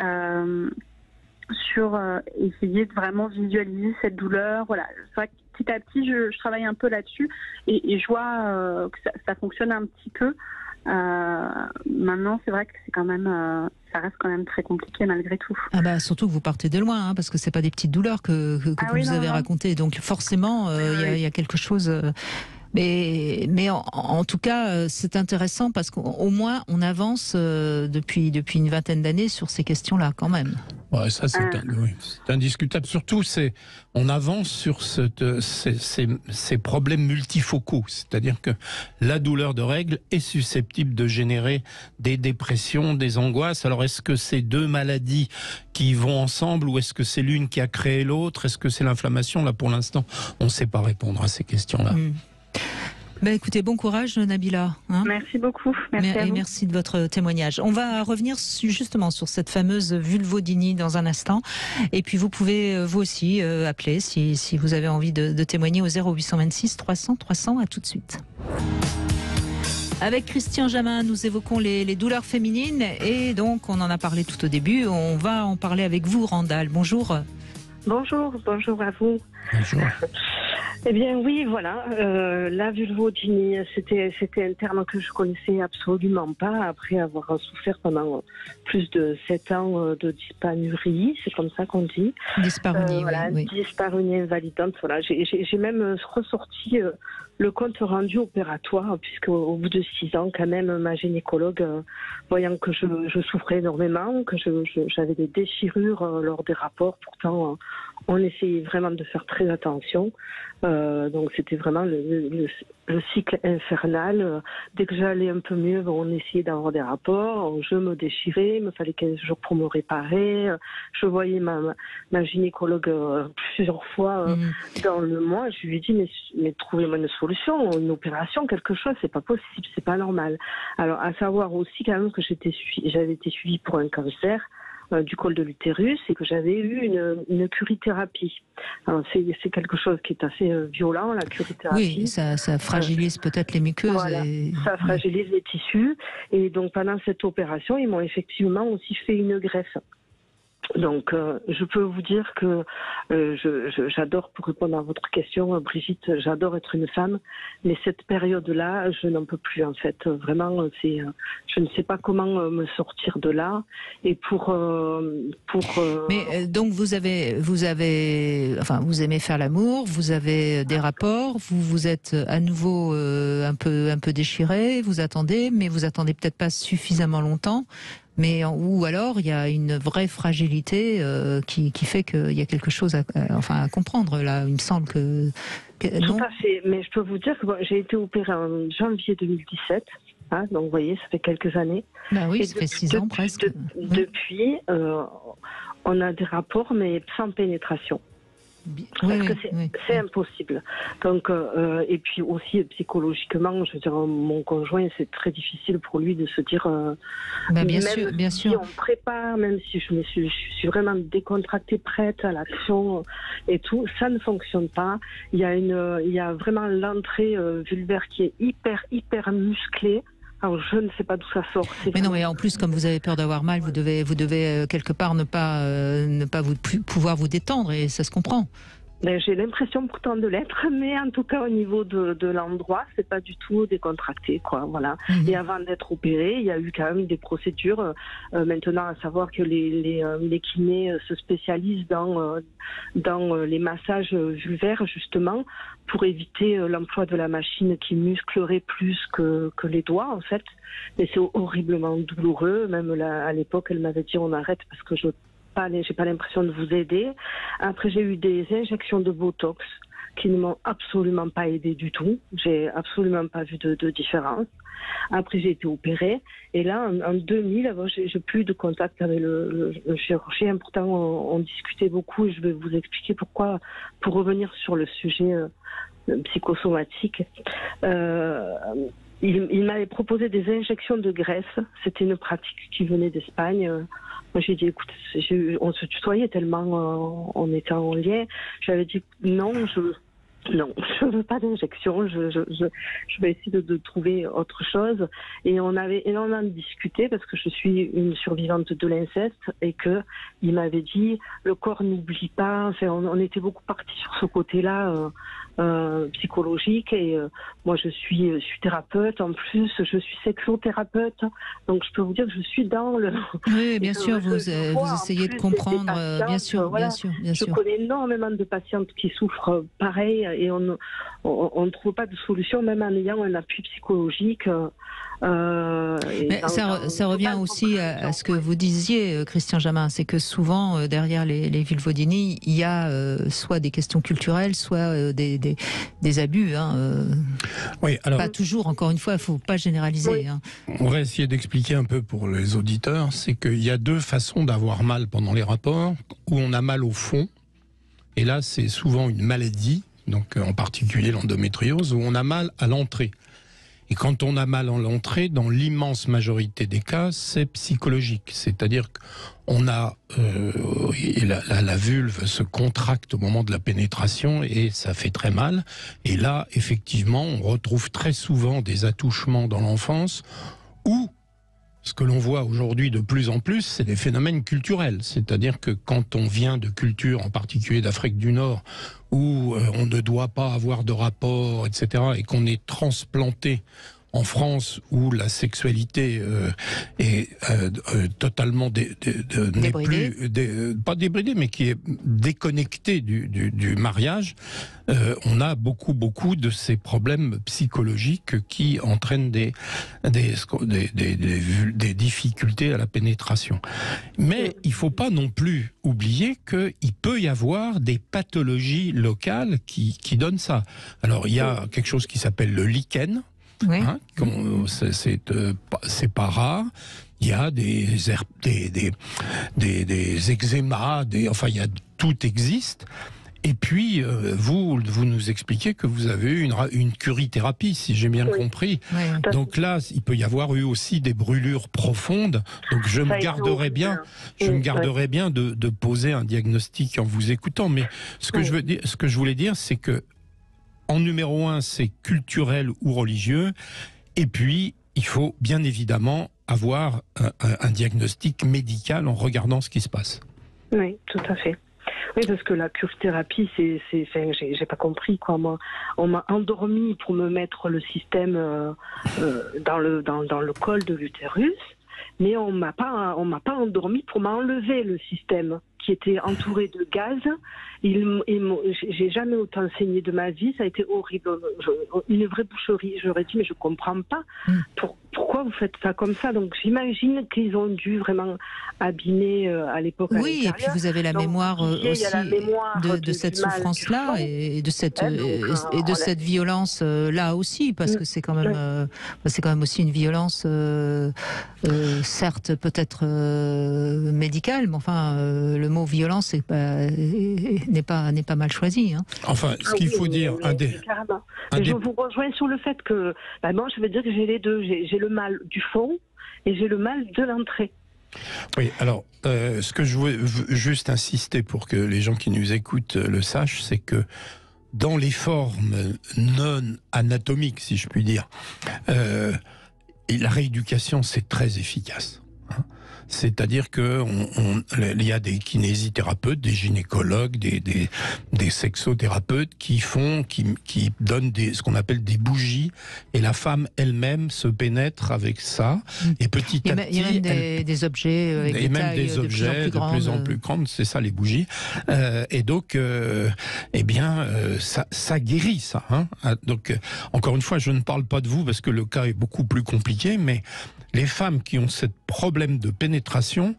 sur essayer de vraiment visualiser cette douleur. Voilà, c'est vrai que petit à petit, je travaille un peu là-dessus et je vois que ça fonctionne un petit peu. Maintenant, c'est vrai que c'est quand même, ça reste quand même très compliqué malgré tout. Surtout que vous partez de loin, hein, parce que c'est pas des petites douleurs que vous avez racontées. Donc forcément, il y a quelque chose. Mais en tout cas, c'est intéressant parce qu'au moins on avance depuis une vingtaine d'années sur ces questions-là, quand même. Ouais, ça c'est indiscutable. Surtout, on avance sur ces problèmes multifocaux, c'est-à-dire que la douleur de règles est susceptible de générer des dépressions, des angoisses. Alors, est-ce que c'est deux maladies qui vont ensemble ou est-ce que c'est l'une qui a créé l'autre? Est-ce que c'est l'inflammation? Là, pour l'instant, on ne sait pas répondre à ces questions-là. Écoutez, bon courage Nabila. Merci beaucoup. Merci à vous. Merci de votre témoignage. On va revenir justement sur cette fameuse vulvodynie dans un instant. Et puis vous pouvez vous aussi appeler si vous avez envie de témoigner au 0826 300 300. À tout de suite. Avec Christian Jamin, nous évoquons les douleurs féminines et donc on en a parlé tout au début. On va en parler avec vous, Randall. Bonjour. Bonjour à vous. Bonjour. Eh bien oui, voilà, la vulvodynie, c'était un terme que je connaissais absolument pas après avoir souffert pendant plus de 7 ans de dyspanurie, c'est comme ça qu'on dit. Dysparunie, oui. Dysparunie invalidante, voilà. J'ai même ressorti le compte rendu opératoire, puisque au bout de 6 ans, quand même, ma gynécologue, voyant que je souffrais énormément, que j'avais des déchirures lors des rapports, pourtant on essayait vraiment de faire très attention. Donc c'était vraiment le cycle infernal. Dès que j'allais un peu mieux, on essayait d'avoir des rapports. Je me déchirais, il me fallait 15 jours pour me réparer. Je voyais ma gynécologue plusieurs fois dans le mois. Je lui ai dit mais trouvez-moi une solution, une opération, quelque chose. C'est pas possible, c'est pas normal. Alors à savoir aussi quand même que j'avais été suivie pour un cancer du col de l'utérus et que j'avais eu une curithérapie. Alors c'est quelque chose qui est assez violent, la curithérapie. Oui, ça fragilise peut-être les muqueuses. Voilà, ça fragilise les tissus. Et donc pendant cette opération, ils m'ont effectivement aussi fait une greffe. Donc, je peux vous dire que j'adore, pour répondre à votre question, Brigitte, j'adore être une femme, mais cette période-là, je n'en peux plus en fait. Vraiment, je ne sais pas comment me sortir de là. Et Mais donc vous aimez faire l'amour, vous avez des rapports, vous êtes à nouveau un peu déchiré, vous attendez peut-être pas suffisamment longtemps. Ou alors il y a une vraie fragilité qui fait qu'il y a quelque chose à comprendre là. Il me semble que non. Tout à fait. Mais je peux vous dire que j'ai été opérée en janvier 2017. Donc vous voyez, ça fait quelques années. Bah oui, ça fait 6 ans presque. Depuis, on a des rapports mais sans pénétration. Parce que c'est impossible. Donc, et puis aussi psychologiquement, je veux dire, mon conjoint, c'est très difficile pour lui de se dire. Bien sûr. Si on prépare, même si je suis vraiment décontractée, prête à l'action et tout, ça ne fonctionne pas. Il y a vraiment l'entrée vulvaire qui est hyper musclée. Alors, je ne sais pas d'où ça sort. Mais en plus, comme vous avez peur d'avoir mal, vous devez quelque part ne pas pouvoir vous détendre, et ça se comprend. J'ai l'impression pourtant de l'être, mais en tout cas au niveau de l'endroit, c'est pas du tout décontracté, quoi. Voilà. Et avant d'être opéré, il y a eu quand même des procédures. Maintenant, à savoir que les kinés se spécialisent dans les massages vulvaires, justement, pour éviter l'emploi de la machine qui musclerait plus que les doigts, en fait. Mais c'est horriblement douloureux. Même là, à l'époque, elle m'avait dit on arrête parce que j'ai pas l'impression de vous aider. Après, j'ai eu des injections de Botox qui ne m'ont absolument pas aidé du tout. J'ai absolument pas vu de différence. Après, j'ai été opérée. Et là, en 2000, j'ai plus de contact avec le chirurgien. Pourtant, on discutait beaucoup et je vais vous expliquer pourquoi, pour revenir sur le sujet psychosomatique. Il m'avait proposé des injections de graisse. C'était une pratique qui venait d'Espagne. Moi, j'ai dit, écoute, on se tutoyait tellement on était en lien. J'avais dit, non, je veux pas d'injection. Je vais essayer de trouver autre chose. Et on avait énormément discuté parce que je suis une survivante de l'inceste et que il m'avait dit, le corps n'oublie pas. Enfin, on était beaucoup partis sur ce côté-là psychologique. Et moi, je suis thérapeute. En plus, je suis sexothérapeute. Donc, je peux vous dire que je suis dans le. Oui, bien sûr. Vous essayez de comprendre. Bien sûr, voilà. bien sûr. Je connais énormément de patientes qui souffrent pareil. Et on ne trouve pas de solution, même en ayant un appui psychologique. Ça revient aussi à ce que vous disiez, Christian Jamin, c'est que souvent, derrière les vulvodynies, il y a soit des questions culturelles, soit des abus. Oui, alors, pas toujours, encore une fois, il ne faut pas généraliser. Oui. On va essayer d'expliquer un peu pour les auditeurs, c'est qu'il y a 2 façons d'avoir mal pendant les rapports, où on a mal au fond, et là c'est souvent une maladie, donc en particulier l'endométriose, où on a mal à l'entrée. Et quand on a mal à l'entrée, dans l'immense majorité des cas, c'est psychologique. C'est-à-dire qu'on a la vulve se contracte au moment de la pénétration et ça fait très mal. Et là, effectivement, on retrouve très souvent des attouchements dans l'enfance où ce que l'on voit aujourd'hui de plus en plus, c'est des phénomènes culturels. C'est-à-dire que quand on vient de cultures, en particulier d'Afrique du Nord, où on ne doit pas avoir de rapport, etc., et qu'on est transplanté en France, où la sexualité est totalement pas débridée, mais qui est déconnectée du mariage, on a beaucoup de ces problèmes psychologiques qui entraînent des difficultés à la pénétration. Mais il ne faut pas non plus oublier qu'il peut y avoir des pathologies locales qui donnent ça. Alors il y a quelque chose qui s'appelle le lichen. Oui. Hein, c'est pas rare. Il y a des eczémas, enfin tout existe. Et puis vous nous expliquez que vous avez eu une curithérapie, si j'ai bien compris. Oui. Donc là, il peut y avoir eu aussi des brûlures profondes. Donc je me garderais bien de poser un diagnostic en vous écoutant. Mais ce que je voulais dire, c'est que en numéro 1, c'est culturel ou religieux. Et puis, il faut bien évidemment avoir un diagnostic médical en regardant ce qui se passe. Oui, tout à fait. Oui, parce que la curithérapie, j'ai pas compris quoi. Moi, on m'a endormi pour me mettre le système dans le col de l'utérus, mais on m'a pas endormi pour m'enlever le système qui était entouré de gaz. J'ai jamais autant saigné de ma vie, ça a été horrible. Une vraie boucherie. J'aurais dit, mais je comprends pas. Pourquoi vous faites ça comme ça? Donc j'imagine qu'ils ont dû vraiment abîmer à l'époque. Oui, et puis vous avez la mémoire aussi de cette souffrance-là et de cette violence-là aussi, parce que c'est quand même aussi une violence, certes peut-être médicale, mais enfin le mot violence n'est pas mal choisi. Hein. Enfin, ce qu'il faut dire... Je vous rejoins sur le fait que, moi, je veux dire que j'ai les deux. J'ai le mal du fond et j'ai le mal de l'entrée. Oui, alors, ce que je veux juste insister pour que les gens qui nous écoutent le sachent, c'est que dans les formes non anatomiques, si je puis dire, la rééducation, c'est très efficace. C'est-à-dire qu'il y a des kinésithérapeutes, des gynécologues, des sexothérapeutes qui donnent ce qu'on appelle des bougies, et la femme elle-même se pénètre avec ça. Et petit à petit, il y a même des objets avec des tailles de plus en plus grandes. C'est ça les bougies. Et donc, ça guérit ça. Hein. Donc, encore une fois, je ne parle pas de vous parce que le cas est beaucoup plus compliqué, mais les femmes qui ont ce problème de pénétration,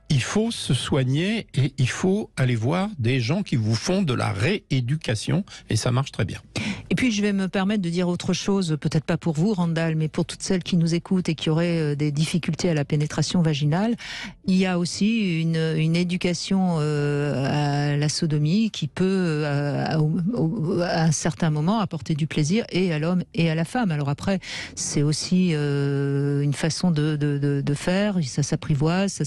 il faut se soigner et il faut aller voir des gens qui vous font de la rééducation et ça marche très bien. Et puis je vais me permettre de dire autre chose, peut-être pas pour vous Randall, mais pour toutes celles qui nous écoutent et qui auraient des difficultés à la pénétration vaginale. Il y a aussi une éducation à la sodomie qui peut à un certain moment apporter du plaisir et à l'homme et à la femme. Alors après, c'est aussi une façon de faire, ça s'apprivoise,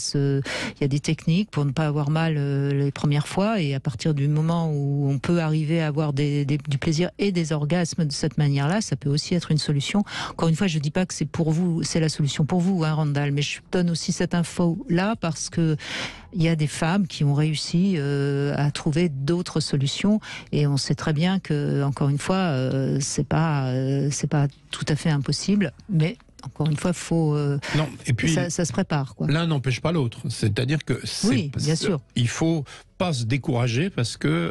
il y a des techniques pour ne pas avoir mal les premières fois, et à partir du moment où on peut arriver à avoir du plaisir et des orgasmes de cette manière-là, ça peut aussi être une solution. Encore une fois, je ne dis pas que c'est pour vous, c'est la solution pour vous, hein, Randall, mais je donne aussi cette info-là parce que il y a des femmes qui ont réussi à trouver d'autres solutions, et on sait très bien que, encore une fois, c'est pas tout à fait impossible, mais encore une fois, non, et puis, ça se prépare, quoi. L'un n'empêche pas l'autre. C'est-à-dire que oui, bien sûr. Il faut pas se décourager parce que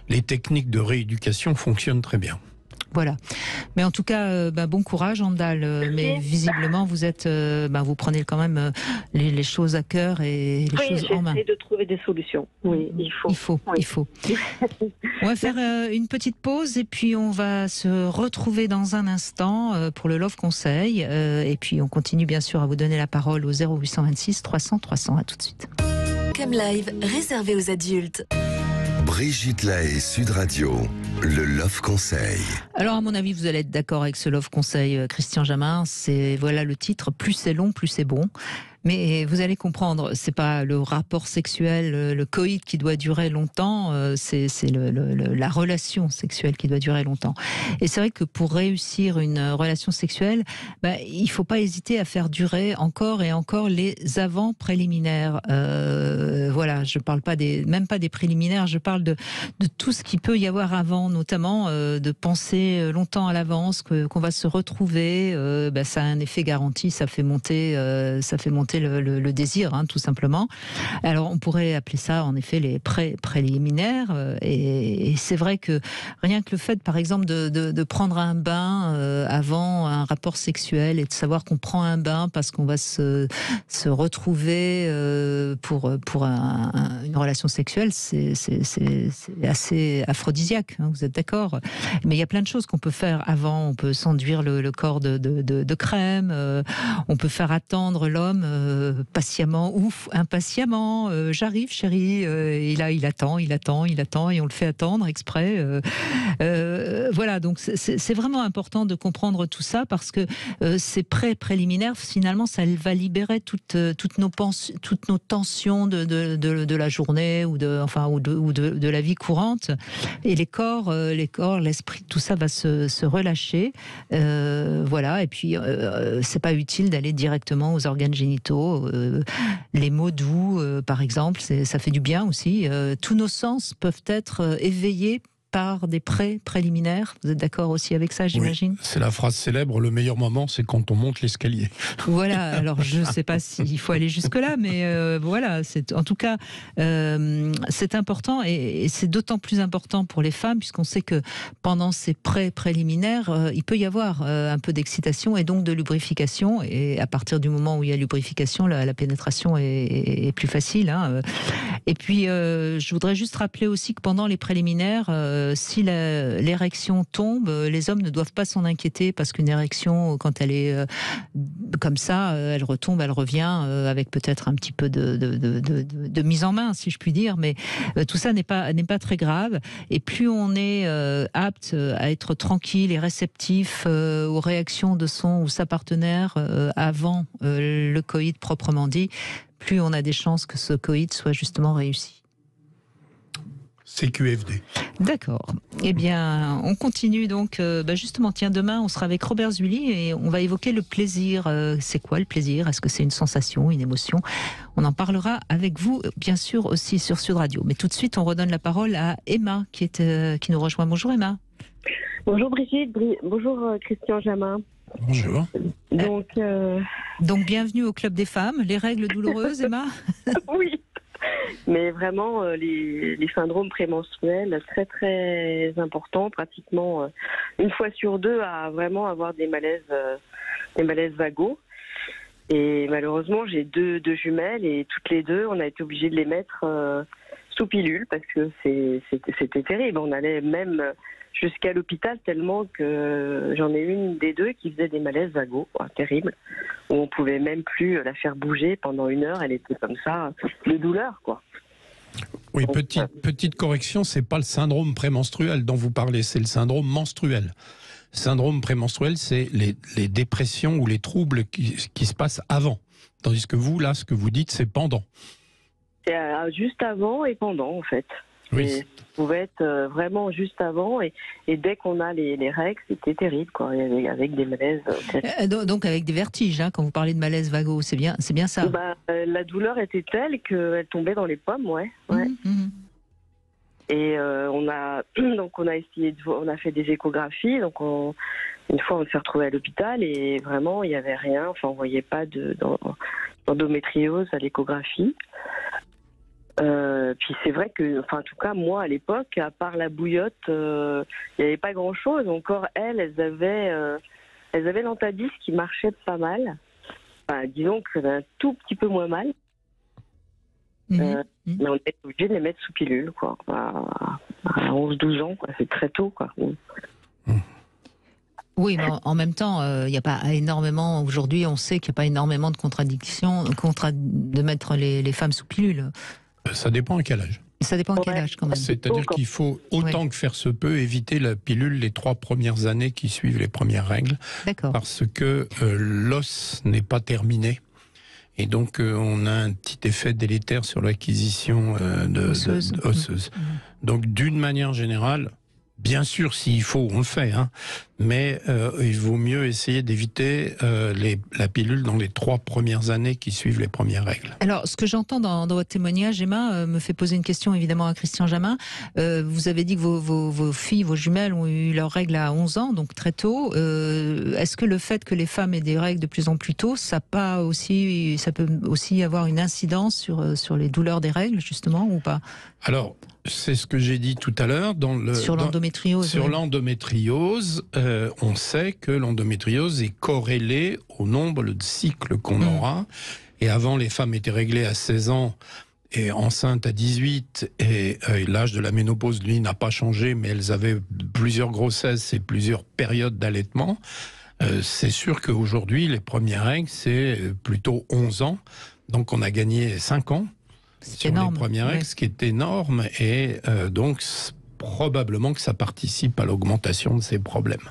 les techniques de rééducation fonctionnent très bien. Voilà. Mais en tout cas, bon courage, Randall. Mais visiblement, vous êtes, vous prenez quand même les choses à cœur et les choses en main. Oui, j'essaie de trouver des solutions. Oui, il faut. Il faut. On va faire une petite pause et puis on va se retrouver dans un instant pour le Love Conseil. Et puis on continue bien sûr à vous donner la parole au 0826 300 300. À tout de suite. Comme live réservé aux adultes. Brigitte Lahaie, Sud Radio. Le Love Conseil. Alors, à mon avis, vous allez être d'accord avec ce Love Conseil, Christian Jamin. C'est, voilà le titre, plus c'est long, plus c'est bon. Mais vous allez comprendre, c'est pas le rapport sexuel, le coït qui doit durer longtemps, c'est la relation sexuelle qui doit durer longtemps. Et c'est vrai que pour réussir une relation sexuelle, il faut pas hésiter à faire durer encore et encore les avant préliminaires. Voilà, je parle pas même pas des préliminaires, je parle de tout ce qui peut y avoir avant, notamment de penser longtemps à l'avance qu'on va se retrouver. Ça a un effet garanti, ça fait monter le désir, tout simplement. Alors, on pourrait appeler ça, en effet, les préliminaires. Et c'est vrai que rien que le fait, par exemple, de prendre un bain avant un rapport sexuel et de savoir qu'on prend un bain parce qu'on va se retrouver pour une relation sexuelle, c'est assez aphrodisiaque. Vous êtes d'accord? Mais il y a plein de choses qu'on peut faire avant. On peut s'enduire le corps de crème. On peut faire attendre l'homme patiemment ou impatiemment. J'arrive, chérie. Et là, il attend, et on le fait attendre exprès. Voilà, donc c'est vraiment important de comprendre tout ça parce que ces préliminaires, finalement, ça va libérer toutes nos tensions de la journée ou de la vie courante. Et les corps, l'esprit, tout ça va se relâcher. Voilà, et puis c'est pas utile d'aller directement aux organes génitaux. Les mots doux, par exemple, ça fait du bien aussi. Tous nos sens peuvent être éveillés par des préliminaires. Vous êtes d'accord aussi avec ça, j'imagine? Oui, c'est la phrase célèbre, le meilleur moment, c'est quand on monte l'escalier. Voilà, alors je ne sais pas s'il faut aller jusque-là, mais voilà, en tout cas, c'est important et c'est d'autant plus important pour les femmes, puisqu'on sait que pendant ces préliminaires, il peut y avoir un peu d'excitation et donc de lubrification, et à partir du moment où il y a lubrification, la pénétration est plus facile. Et puis, je voudrais juste rappeler aussi que pendant les préliminaires, si l'érection tombe, les hommes ne doivent pas s'en inquiéter parce qu'une érection, quand elle est comme ça, elle retombe, elle revient avec peut-être un petit peu de mise en main, si je puis dire, mais tout ça n'est pas très grave. Et plus on est apte à être tranquille et réceptif aux réactions de son ou sa partenaire avant le coït proprement dit, plus on a des chances que ce coït soit justement réussi. CQFD. D'accord. Eh bien, on continue donc. Justement, tiens, demain, on sera avec Robert Zully et on va évoquer le plaisir. C'est quoi le plaisir? Est-ce que c'est une sensation, une émotion? On en parlera avec vous, bien sûr, aussi sur Sud Radio. Mais tout de suite, on redonne la parole à Emma qui nous rejoint. Bonjour Emma. Bonjour Brigitte. Bonjour Christian Jamin. Bonjour. Donc, bienvenue au Club des femmes. Les règles douloureuses, Emma? Oui. Mais vraiment, les syndromes prémenstruels, très très importants, pratiquement une fois sur deux, à vraiment avoir des malaises vagaux. Et malheureusement, j'ai deux jumelles et toutes les deux, on a été obligés de les mettre sous pilule parce que c'était terrible. On allait même jusqu'à l'hôpital tellement que j'en ai une des deux qui faisait des malaises vagaux, terribles, où on pouvait même plus la faire bouger pendant 1 heure. Elle était comme ça, de douleur, quoi. Oui, petite correction, c'est pas le syndrome prémenstruel dont vous parlez, c'est le syndrome menstruel. Syndrome prémenstruel, c'est les dépressions ou les troubles qui se passent avant. Tandis que vous, là, ce que vous dites, c'est pendant. C'est juste avant et pendant, en fait. Oui. Ça pouvait être vraiment juste avant et dès qu'on a les règles, c'était terrible, quoi, avec des malaises. Donc avec des vertiges, quand vous parlez de malaise vagaux, c'est bien ça. La douleur était telle qu'elle tombait dans les pommes, ouais. Et on a essayé on a fait des échographies, donc une fois on s'est retrouvé à l'hôpital et vraiment il n'y avait rien, enfin on voyait pas d'endométriose à l'échographie. Puis c'est vrai que, en tout cas, moi, à l'époque, à part la bouillotte, il n'y avait pas grand-chose. Encore, elles avaient l'Antabis qui marchait pas mal. Enfin, disons que un tout petit peu moins mal. Mais on était obligé de les mettre sous pilule, quoi. À 11-12 ans, quoi. C'est très tôt, quoi. Oui, mais en même temps, il n'y a pas énormément... Aujourd'hui, on sait qu'il n'y a pas énormément de contradictions de mettre les femmes sous pilule. Ça dépend à quel âge. Ça dépend de quel âge quand même. C'est-à-dire qu'il faut, autant que faire se peut, éviter la pilule les 3 premières années qui suivent les premières règles. D'accord. Parce que l'os n'est pas terminé. Et donc, on a un petit effet délétère sur l'acquisition osseuse. Donc, d'une manière générale, bien sûr, s'il faut, on le fait. Hein, mais il vaut mieux essayer d'éviter la pilule dans les 3 premières années qui suivent les premières règles. Alors, ce que j'entends dans votre témoignage, Emma, me fait poser une question évidemment à Christian Jamin. Vous avez dit que vos filles, vos jumelles ont eu leurs règles à 11 ans, donc très tôt. Est-ce que le fait que les femmes aient des règles de plus en plus tôt, ça peut aussi avoir une incidence sur les douleurs des règles, justement, ou pas? Alors, c'est ce que j'ai dit tout à l'heure. Sur l'endométriose. Sur l'endométriose, on sait que l'endométriose est corrélée au nombre de cycles qu'on aura. Et avant, les femmes étaient réglées à 16 ans et enceintes à 18. Et l'âge de la ménopause, lui, n'a pas changé, mais elles avaient plusieurs grossesses et plusieurs périodes d'allaitement. C'est sûr qu'aujourd'hui, les premières règles, c'est plutôt 11 ans. Donc, on a gagné 5 ans. Sur les premières règles, ce qui est énorme, et donc probablement que ça participe à l'augmentation de ces problèmes.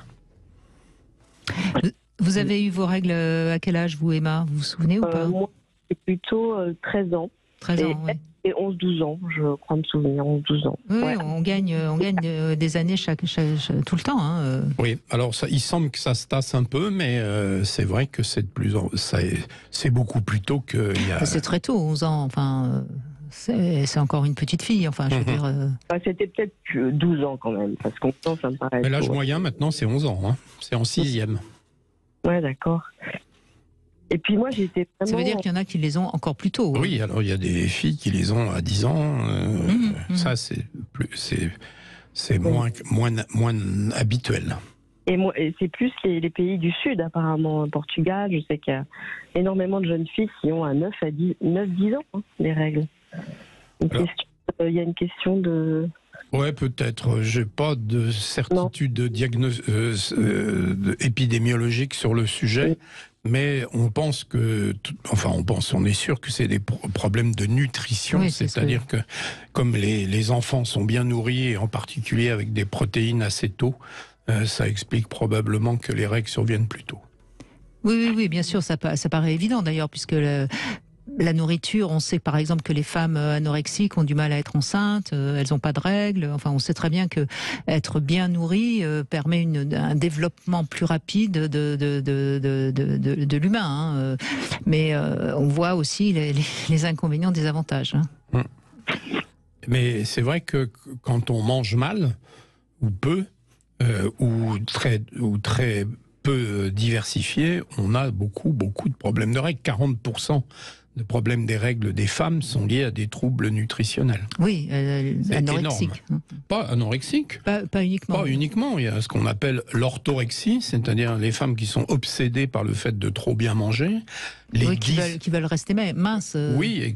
Vous avez eu vos règles à quel âge, vous, Emma? Vous vous souvenez ou pas? Moi, c'est plutôt 13 ans. 13 ans, oui. Et 11-12 ans, je crois me souvenir, 11-12 ans. Oui, ouais. on gagne des années tout le temps. Hein. Oui, alors il semble que ça se tasse un peu, mais c'est vrai que c'est beaucoup plus tôt qu'il y a... C'est très tôt, 11 ans, enfin... C'est encore une petite fille, enfin, je veux dire... C'était peut-être 12 ans quand même, parce qu'en temps, ça me paraît... Mais l'âge moyen, maintenant, c'est 11 ans, hein. C'est en 6e. Ouais, d'accord. Et puis moi, j'étais vraiment... Ça veut dire qu'il y en a qui les ont encore plus tôt. Oui, hein. Alors il y a des filles qui les ont à 10 ans. Ça, c'est moins habituel. Et c'est plus les pays du Sud, apparemment. Portugal, je sais qu'il y a énormément de jeunes filles qui ont à 9-10 ans, hein, les règles. Il y a une question de... Ouais, peut-être. J'ai pas de certitude épidémiologique sur le sujet. Mais on pense on est sûr que c'est des problèmes de nutrition, oui, c'est-à-dire que comme les enfants sont bien nourris, et en particulier avec des protéines assez tôt, ça explique probablement que les règles surviennent plus tôt. Oui, bien sûr, ça paraît évident d'ailleurs, puisque la nourriture, on sait par exemple que les femmes anorexiques ont du mal à être enceintes, elles n'ont pas de règles. Enfin, on sait très bien que être bien nourri permet un développement plus rapide de l'humain. Hein. Mais on voit aussi les inconvénients des avantages. Hein. Mais c'est vrai que quand on mange mal, ou peu, ou très peu diversifié, on a beaucoup de problèmes de règles. 40% des problèmes des règles des femmes sont liés à des troubles nutritionnels. Oui, anorexiques. Pas anorexiques. Pas uniquement. Pas uniquement. Il y a ce qu'on appelle l'orthorexie, c'est-à-dire les femmes qui sont obsédées par le fait de trop bien manger. Qui veulent rester minces. Oui, et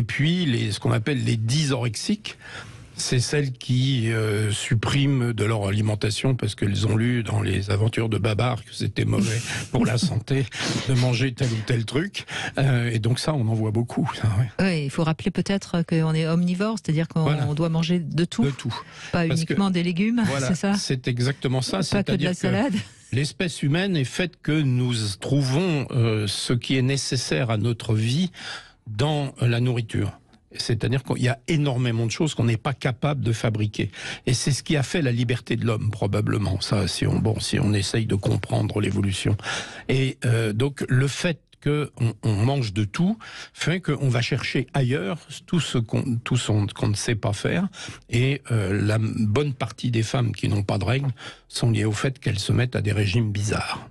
puis ce qu'on appelle les dysorexiques. C'est celles qui suppriment de leur alimentation parce qu'elles ont lu dans les aventures de Babar que c'était mauvais pour la santé de manger tel ou tel truc. Et donc ça, on en voit beaucoup. Ça, ouais. Oui, il faut rappeler peut-être qu'on est omnivore, c'est-à-dire qu'on doit manger de tout. De tout. Pas uniquement des légumes, voilà, c'est ça? C'est exactement ça. Pas que de la salade. L'espèce humaine est faite que nous trouvons ce qui est nécessaire à notre vie dans la nourriture. C'est-à-dire qu'il y a énormément de choses qu'on n'est pas capable de fabriquer. Et c'est ce qui a fait la liberté de l'homme, probablement. Ça, si on essaye de comprendre l'évolution. Et donc, le fait qu'on mange de tout fait qu'on va chercher ailleurs tout ce qu'on ne sait pas faire. Et la bonne partie des femmes qui n'ont pas de règles sont liées au fait qu'elles se mettent à des régimes bizarres.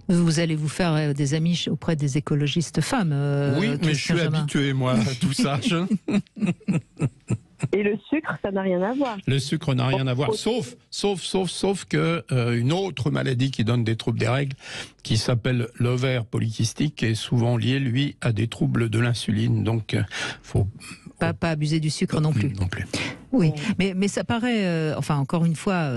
Vous allez vous faire des amis auprès des écologistes femmes. Oui, mais je suis habitué, moi, à tout ça. Et le sucre, ça n'a rien à voir. Le sucre n'a rien à voir, sauf que une autre maladie qui donne des troubles des règles, qui s'appelle l'ovaire polykystique, est souvent liée, lui, à des troubles de l'insuline. Donc, faut pas abuser du sucre non plus. Non plus. Oui, mais ça paraît, encore une fois,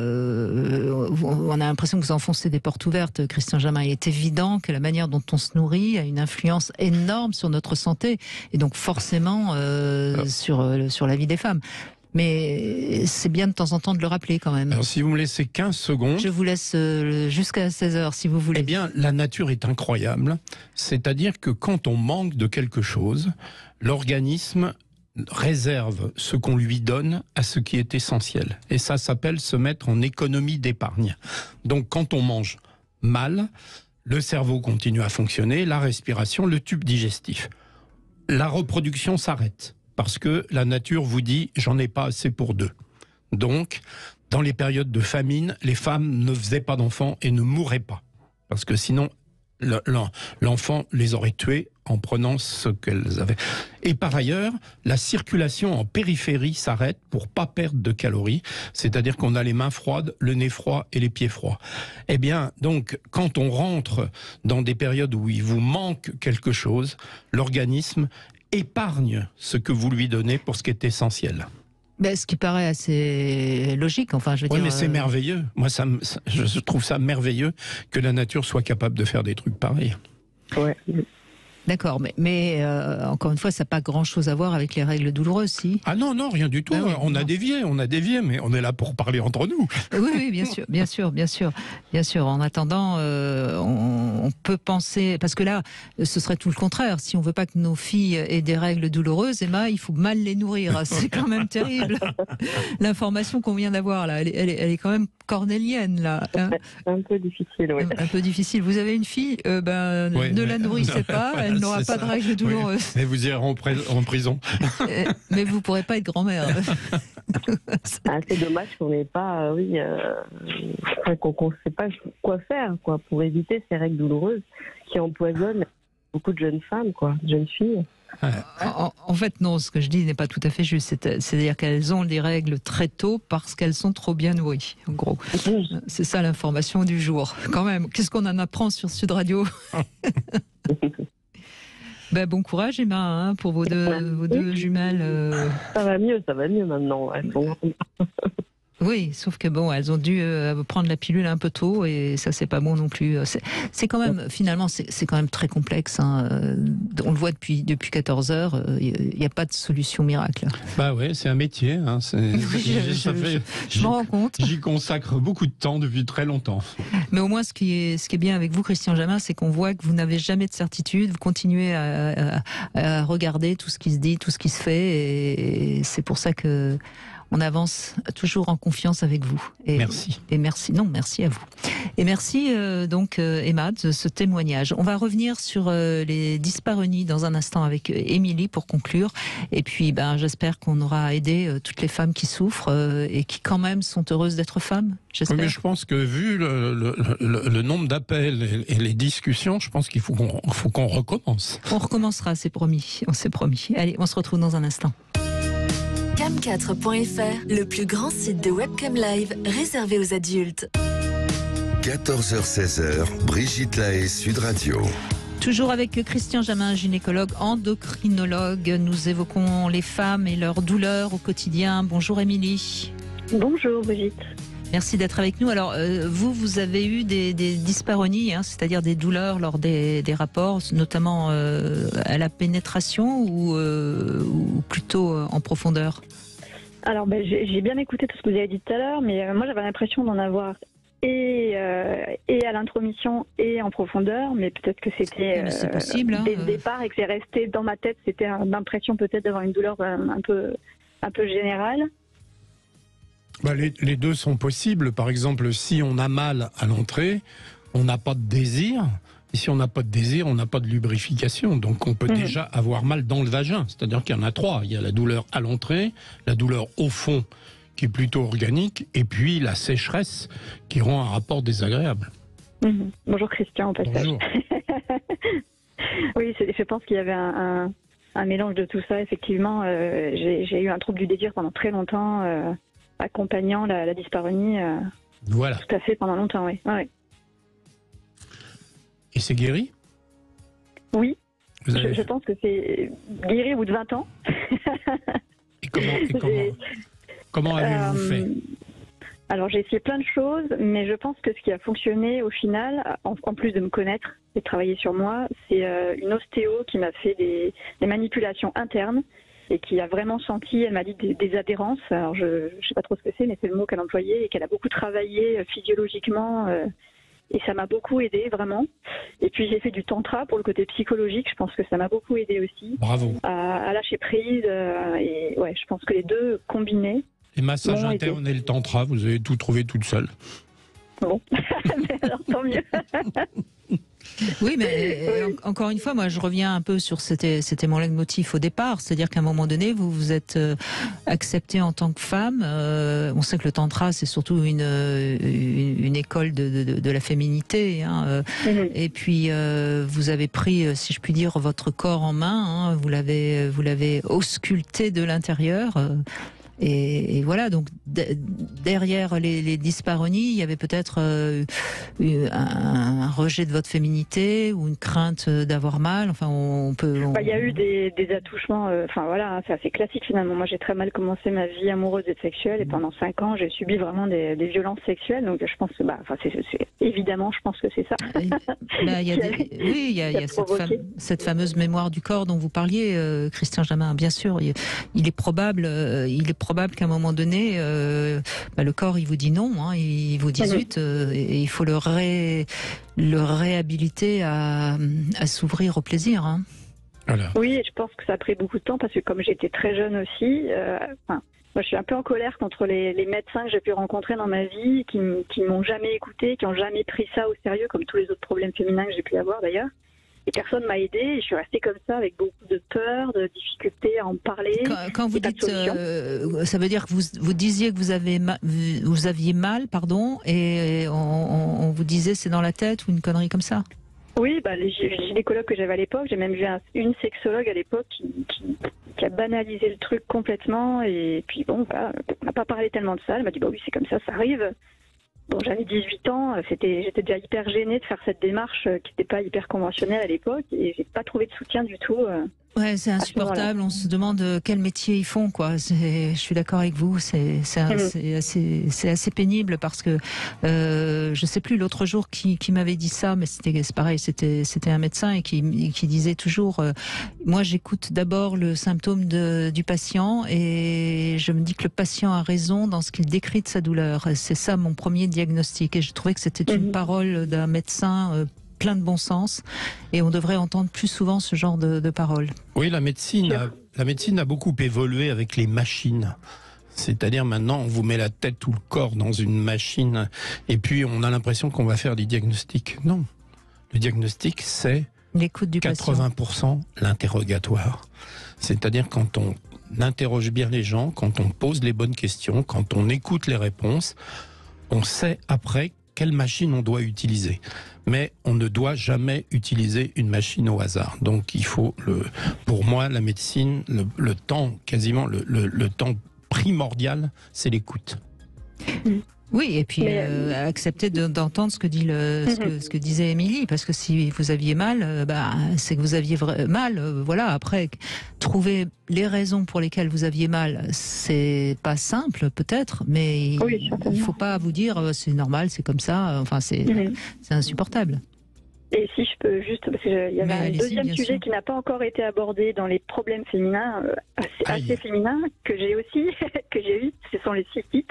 on a l'impression que vous enfoncez des portes ouvertes, Christian Jamin. Il est évident que la manière dont on se nourrit a une influence énorme sur notre santé et donc forcément sur la vie des femmes. Mais c'est bien de temps en temps de le rappeler quand même. Alors si vous me laissez 15 secondes... Je vous laisse jusqu'à 16h si vous voulez. Eh bien, la nature est incroyable. C'est-à-dire que quand on manque de quelque chose, l'organisme réserve ce qu'on lui donne à ce qui est essentiel. Et ça s'appelle se mettre en économie d'épargne. Donc quand on mange mal, le cerveau continue à fonctionner, la respiration, le tube digestif. La reproduction s'arrête. Parce que la nature vous dit « j'en ai pas assez pour deux ». Donc, dans les périodes de famine, les femmes ne faisaient pas d'enfants et ne mouraient pas. Parce que sinon, l'enfant les aurait tuées en prenant ce qu'elles avaient. Et par ailleurs, la circulation en périphérie s'arrête pour pas perdre de calories. C'est-à-dire qu'on a les mains froides, le nez froid et les pieds froids. Eh bien, donc, quand on rentre dans des périodes où il vous manque quelque chose, l'organisme épargne ce que vous lui donnez pour ce qui est essentiel. Ben, ce qui paraît assez logique, enfin, je veux dire... Oui, mais c'est merveilleux. Moi, je trouve ça merveilleux que la nature soit capable de faire des trucs pareils. Ouais. D'accord, mais encore une fois, ça n'a pas grand-chose à voir avec les règles douloureuses, si? Ah non, rien du tout. Ah oui, on a dévié, mais on est là pour parler entre nous. Oui, bien sûr. En attendant, on peut penser, parce que là, ce serait tout le contraire. Si on veut pas que nos filles aient des règles douloureuses, Emma, il faut mal les nourrir. C'est quand même terrible. L'information qu'on vient d'avoir là, elle est quand même cornélienne là. Hein, un peu difficile, oui. Un peu difficile. Vous avez une fille, ne la nourrissez pas. Elle n'aura pas de règles douloureuses. Oui. Et vous irez en prison. Mais vous ne pourrez pas être grand-mère. C'est dommage qu'on n'ait pas, qu'on ne sait pas quoi faire pour éviter ces règles douloureuses qui empoisonnent beaucoup de jeunes femmes, de jeunes filles. En fait, non, ce que je dis n'est pas tout à fait juste. C'est-à-dire qu'elles ont des règles très tôt parce qu'elles sont trop bien nourries, en gros. C'est ça l'information du jour. Quand même, qu'est-ce qu'on en apprend sur Sud Radio? Bon courage, Emma, pour vos deux jumelles. Ça va mieux maintenant. Oui, sauf que elles ont dû prendre la pilule un peu tôt et ça, c'est pas bon non plus. C'est quand même, finalement, c'est quand même très complexe. Hein. On le voit depuis 14 heures. Il n'y a pas de solution miracle. Bah ouais, c'est un métier. Hein. Je m'en rends compte. J'y consacre beaucoup de temps depuis très longtemps. Mais au moins, ce qui est bien avec vous, Christian Jamin, c'est qu'on voit que vous n'avez jamais de certitude. Vous continuez à regarder tout ce qui se dit, tout ce qui se fait, et c'est pour ça que on avance toujours en confiance avec vous. Merci. Et merci à vous. Et merci Emma de ce témoignage. On va revenir sur les dyspareunies dans un instant avec Émilie pour conclure. Et puis j'espère qu'on aura aidé toutes les femmes qui souffrent et qui quand même sont heureuses d'être femmes. J'espère. Oui, mais je pense que vu le nombre d'appels et les discussions, je pense qu'il faut qu'on recommence. On recommencera, c'est promis. On s'est promis. Allez, on se retrouve dans un instant. Cam4.fr, le plus grand site de webcam live réservé aux adultes. 14h-16h, Brigitte Lahaie, Sud Radio. Toujours avec Christian Jamin, gynécologue, endocrinologue. Nous évoquons les femmes et leurs douleurs au quotidien. Bonjour Émilie. Bonjour Brigitte. Merci d'être avec nous. Alors, vous avez eu des dyspareunies, c'est-à-dire des douleurs lors des rapports, notamment à la pénétration ou plutôt en profondeur? Alors, j'ai bien écouté tout ce que vous avez dit tout à l'heure, mais moi j'avais l'impression d'en avoir et à l'intromission et en profondeur, mais peut-être que c'était possible, dès le départ et que c'est resté dans ma tête. C'était l'impression peut-être d'avoir une douleur un peu générale. Les deux sont possibles. Par exemple, si on a mal à l'entrée, on n'a pas de désir. Et si on n'a pas de désir, on n'a pas de lubrification. Donc on peut déjà avoir mal dans le vagin. C'est-à-dire qu'il y en a trois. Il y a la douleur à l'entrée, la douleur au fond, qui est plutôt organique, et puis la sécheresse, qui rend un rapport désagréable. Bonjour Christian, au passage. Bonjour. Oui, je pense qu'il y avait un mélange de tout ça. Effectivement, j'ai eu un trouble du désir pendant très longtemps, accompagnant la dyspareunie. Voilà. Tout à fait, pendant longtemps, oui. Ouais. Et c'est guéri? Oui. Je pense que c'est guéri au bout de 20 ans. Et comment avez-vous fait? Alors j'ai essayé plein de choses, mais je pense que ce qui a fonctionné au final, en plus de me connaître et de travailler sur moi, c'est une ostéo qui m'a fait des manipulations internes et qui a vraiment senti, elle m'a dit des adhérences. Alors je ne sais pas trop ce que c'est, mais c'est le mot qu'elle employait et qu'elle a beaucoup travaillé physiologiquement et ça m'a beaucoup aidé vraiment. Et puis j'ai fait du tantra pour le côté psychologique, je pense que ça m'a beaucoup aidé aussi. Bravo. À lâcher prise et ouais, je pense que les deux combinés. Les massages internes et le tantra, vous avez tout trouvé toute seule. Bon, mais alors tant mieux. Oui, mais encore une fois, moi je reviens un peu sur c'était mon leitmotiv au départ, c'est-à-dire qu'à un moment donné, vous vous êtes acceptée en tant que femme. On sait que le tantra c'est surtout une école de la féminité, hein, et puis vous avez pris, si je puis dire, votre corps en main, hein, vous l'avez ausculté de l'intérieur. Et voilà, donc derrière les dyspareunies, il y avait peut-être un rejet de votre féminité ou une crainte d'avoir mal. Enfin, il y a eu des attouchements. Enfin voilà, c'est assez classique finalement. Moi, j'ai très mal commencé ma vie amoureuse et sexuelle, et pendant 5 ans, j'ai subi vraiment des violences sexuelles. Donc, je pense que, évidemment, je pense que c'est ça. Là, il y a cette fameuse mémoire du corps dont vous parliez, Christian Jamin. Bien sûr, il est probable qu'à un moment donné, le corps il vous dit non, hein, il vous dit zut, et il faut le réhabiliter à s'ouvrir au plaisir. Hein. Oui, et je pense que ça a pris beaucoup de temps parce que comme j'étais très jeune aussi, moi je suis un peu en colère contre les médecins que j'ai pu rencontrer dans ma vie, qui m'ont jamais écouté, qui n'ont jamais pris ça au sérieux, comme tous les autres problèmes féminins que j'ai pu avoir d'ailleurs. Et personne m'a aidée, et je suis restée comme ça avec beaucoup de peur, de difficulté à en parler. Quand vous dites, ça veut dire que vous disiez que vous aviez mal, pardon, et on vous disait c'est dans la tête ou une connerie comme ça? Oui, les gynécologues que j'avais à l'époque, j'ai même vu une sexologue à l'époque qui a banalisé le truc complètement, et puis bon, on n'a pas parlé tellement de ça, elle m'a dit oui c'est comme ça arrive. Bon, j'avais 18 ans, j'étais déjà hyper gênée de faire cette démarche qui n'était pas hyper conventionnelle à l'époque, et j'ai pas trouvé de soutien du tout. Ouais, c'est insupportable. On se demande quel métier ils font, quoi. Je suis d'accord avec vous. C'est assez pénible parce que je sais plus l'autre jour qui m'avait dit ça, mais c'est pareil. C'était un médecin et qui disait toujours moi, j'écoute d'abord le symptôme du patient et je me dis que le patient a raison dans ce qu'il décrit de sa douleur. C'est ça mon premier diagnostic. Et je trouvais que c'était une parole d'un médecin plein de bon sens, et on devrait entendre plus souvent ce genre de paroles. Oui, la médecine a beaucoup évolué avec les machines. C'est-à-dire maintenant, on vous met la tête ou le corps dans une machine, et puis on a l'impression qu'on va faire des diagnostics. Non, le diagnostic, c'est l'écoute du 80% l'interrogatoire. C'est-à-dire quand on interroge bien les gens, quand on pose les bonnes questions, quand on écoute les réponses, on sait après quelle machine on doit utiliser. Mais on ne doit jamais utiliser une machine au hasard. Donc il faut, pour moi, la médecine, le temps primordial, c'est l'écoute. Oui, et puis accepter d'entendre ce que disait Émilie, parce que si vous aviez mal, c'est que vous aviez mal. Voilà. Après, trouver les raisons pour lesquelles vous aviez mal, c'est pas simple, peut-être, mais il faut pas vous dire c'est normal, c'est comme ça. Enfin, c'est insupportable. Et si je peux juste, parce qu'il y avait un deuxième sujet qui n'a pas encore été abordé dans les problèmes féminins, assez féminins, que j'ai eu, ce sont les cystites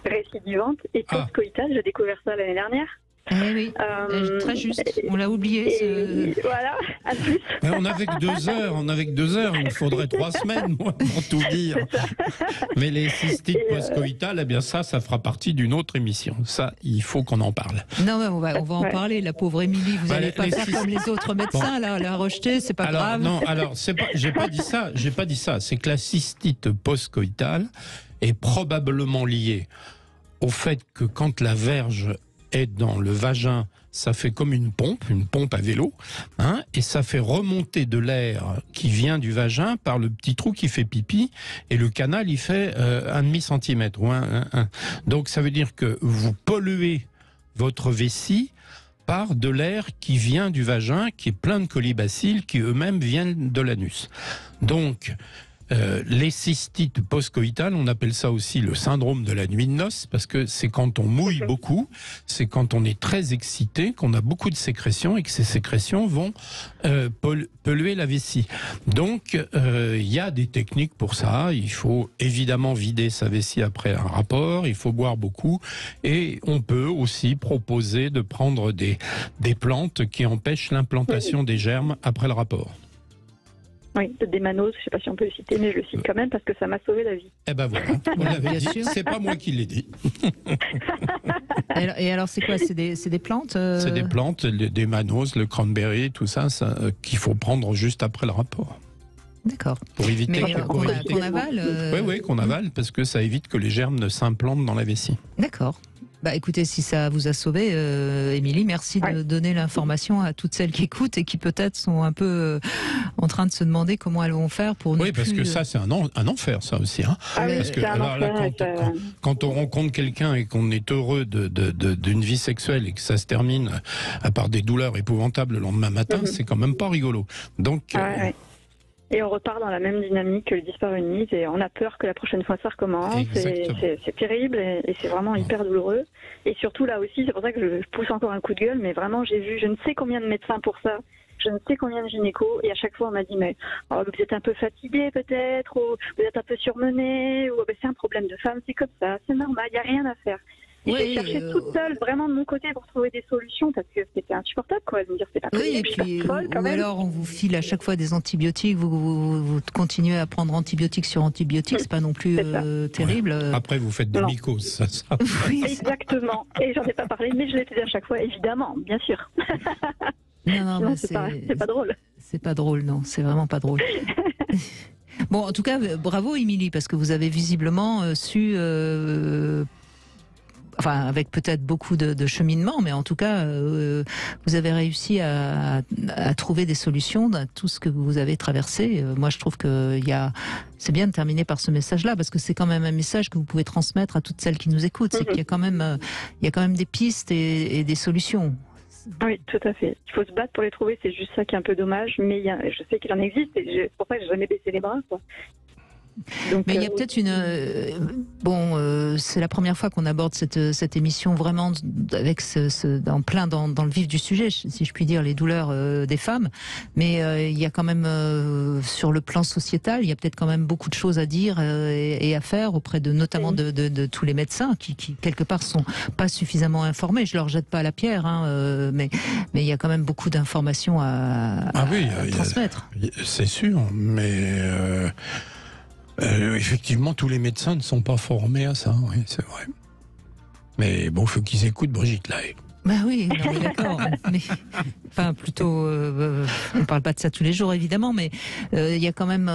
récidivantes et post-coïtales. J'ai découvert ça l'année dernière. Oui, très juste. On l'a oublié. Voilà, à plus. Mais on n'avait que 2 heures. Il faudrait 3 semaines, moi, pour tout dire. Mais les cystites post-coïtales, eh bien ça fera partie d'une autre émission. Ça, il faut qu'on en parle. Non, mais on va en parler. La pauvre Émilie, vous n'allez pas faire comme les autres médecins, la rejeter, c'est pas grave. Non, j'ai pas dit ça. C'est que la cystite post-coïtale est probablement liée au fait que quand la verge est dans le vagin, ça fait comme une pompe à vélo, hein, et ça fait remonter de l'air qui vient du vagin par le petit trou qui fait pipi, et le canal il fait 1,5 centimètre. Donc ça veut dire que vous polluez votre vessie par de l'air qui vient du vagin, qui est plein de colibacilles qui eux-mêmes viennent de l'anus. Donc Les cystites post-coïtales, on appelle ça aussi le syndrome de la nuit de noces, parce que c'est quand on mouille beaucoup, c'est quand on est très excité, qu'on a beaucoup de sécrétions et que ces sécrétions vont polluer la vessie. Donc, il y a des techniques pour ça. Il faut évidemment vider sa vessie après un rapport, il faut boire beaucoup, et on peut aussi proposer de prendre des plantes qui empêchent l'implantation des germes après le rapport. Oui, le démanose, je ne sais pas si on peut le citer, mais je le cite quand même parce que ça m'a sauvé la vie. Eh ben voilà, on l'avait dit, c'est pas moi qui l'ai dit. Et alors, c'est quoi? C'est des plantes C'est des plantes, le démanose, le cranberry, tout ça, qu'il faut prendre juste après le rapport. D'accord. Pour éviter qu'on avale Oui, qu'on avale, parce que ça évite que les germes ne s'implantent dans la vessie. D'accord. Bah écoutez, si ça vous a sauvé, Émilie, merci de donner l'information à toutes celles qui écoutent et qui peut-être sont un peu en train de se demander comment elles vont faire pour Oui, parce que ça, c'est un enfer, ça aussi. Hein. Parce que alors, là, quand on rencontre quelqu'un et qu'on est heureux d'une vie sexuelle et que ça se termine par des douleurs épouvantables le lendemain matin, c'est quand même pas rigolo. Donc... Et on repart dans la même dynamique que le disparu et on a peur que la prochaine fois ça recommence. C'est terrible et c'est vraiment hyper douloureux. Et surtout là aussi, c'est pour ça que je pousse encore un coup de gueule, mais vraiment j'ai vu je ne sais combien de médecins pour ça, je ne sais combien de gynécos, et à chaque fois on m'a dit mais vous êtes un peu fatigué peut-être, ou vous êtes un peu surmené, ou c'est un problème de femme, c'est comme ça, c'est normal, il n'y a rien à faire. Et j'ai cherché toute seule, vraiment de mon côté, pour trouver des solutions, parce que c'était insupportable, quoi, de me dire c'est pas possible, et puis, folle, quand même. Alors on vous file à chaque fois des antibiotiques, vous continuez à prendre antibiotiques sur antibiotiques, c'est pas non plus terrible. Après vous faites des mycoses, ça. Oui, exactement, et j'en ai pas parlé, mais je l'ai fait à chaque fois, évidemment, bien sûr. Non, c'est pas drôle. C'est pas drôle, non, c'est vraiment pas drôle. Bon, en tout cas, bravo Émilie, parce que vous avez visiblement su... Enfin, avec peut-être beaucoup de cheminement, mais en tout cas, vous avez réussi à trouver des solutions dans tout ce que vous avez traversé. Moi, je trouve que c'est bien de terminer par ce message-là, parce que c'est quand même un message que vous pouvez transmettre à toutes celles qui nous écoutent. C'est qu'il y a quand même des pistes et des solutions. Oui, tout à fait. Il faut se battre pour les trouver. C'est juste ça qui est un peu dommage, mais je sais qu'il en existe. Et c'est pour ça que j'ai jamais baissé les bras, quoi. Donc, mais il y a peut-être c'est la première fois qu'on aborde cette émission vraiment avec dans le vif du sujet, si je puis dire, les douleurs des femmes. Mais il y a quand même sur le plan sociétal, il y a peut-être quand même beaucoup de choses à dire et à faire auprès notamment de tous les médecins qui quelque part sont pas suffisamment informés. Je leur jette pas la pierre, mais il y a quand même beaucoup d'informations à transmettre. C'est sûr, mais effectivement, tous les médecins ne sont pas formés à ça, oui, c'est vrai. Mais bon, il faut qu'ils écoutent Brigitte Lahaie. Bah oui, non, mais d'accord. Mais, enfin, plutôt, on parle pas de ça tous les jours, évidemment, mais il y a quand même,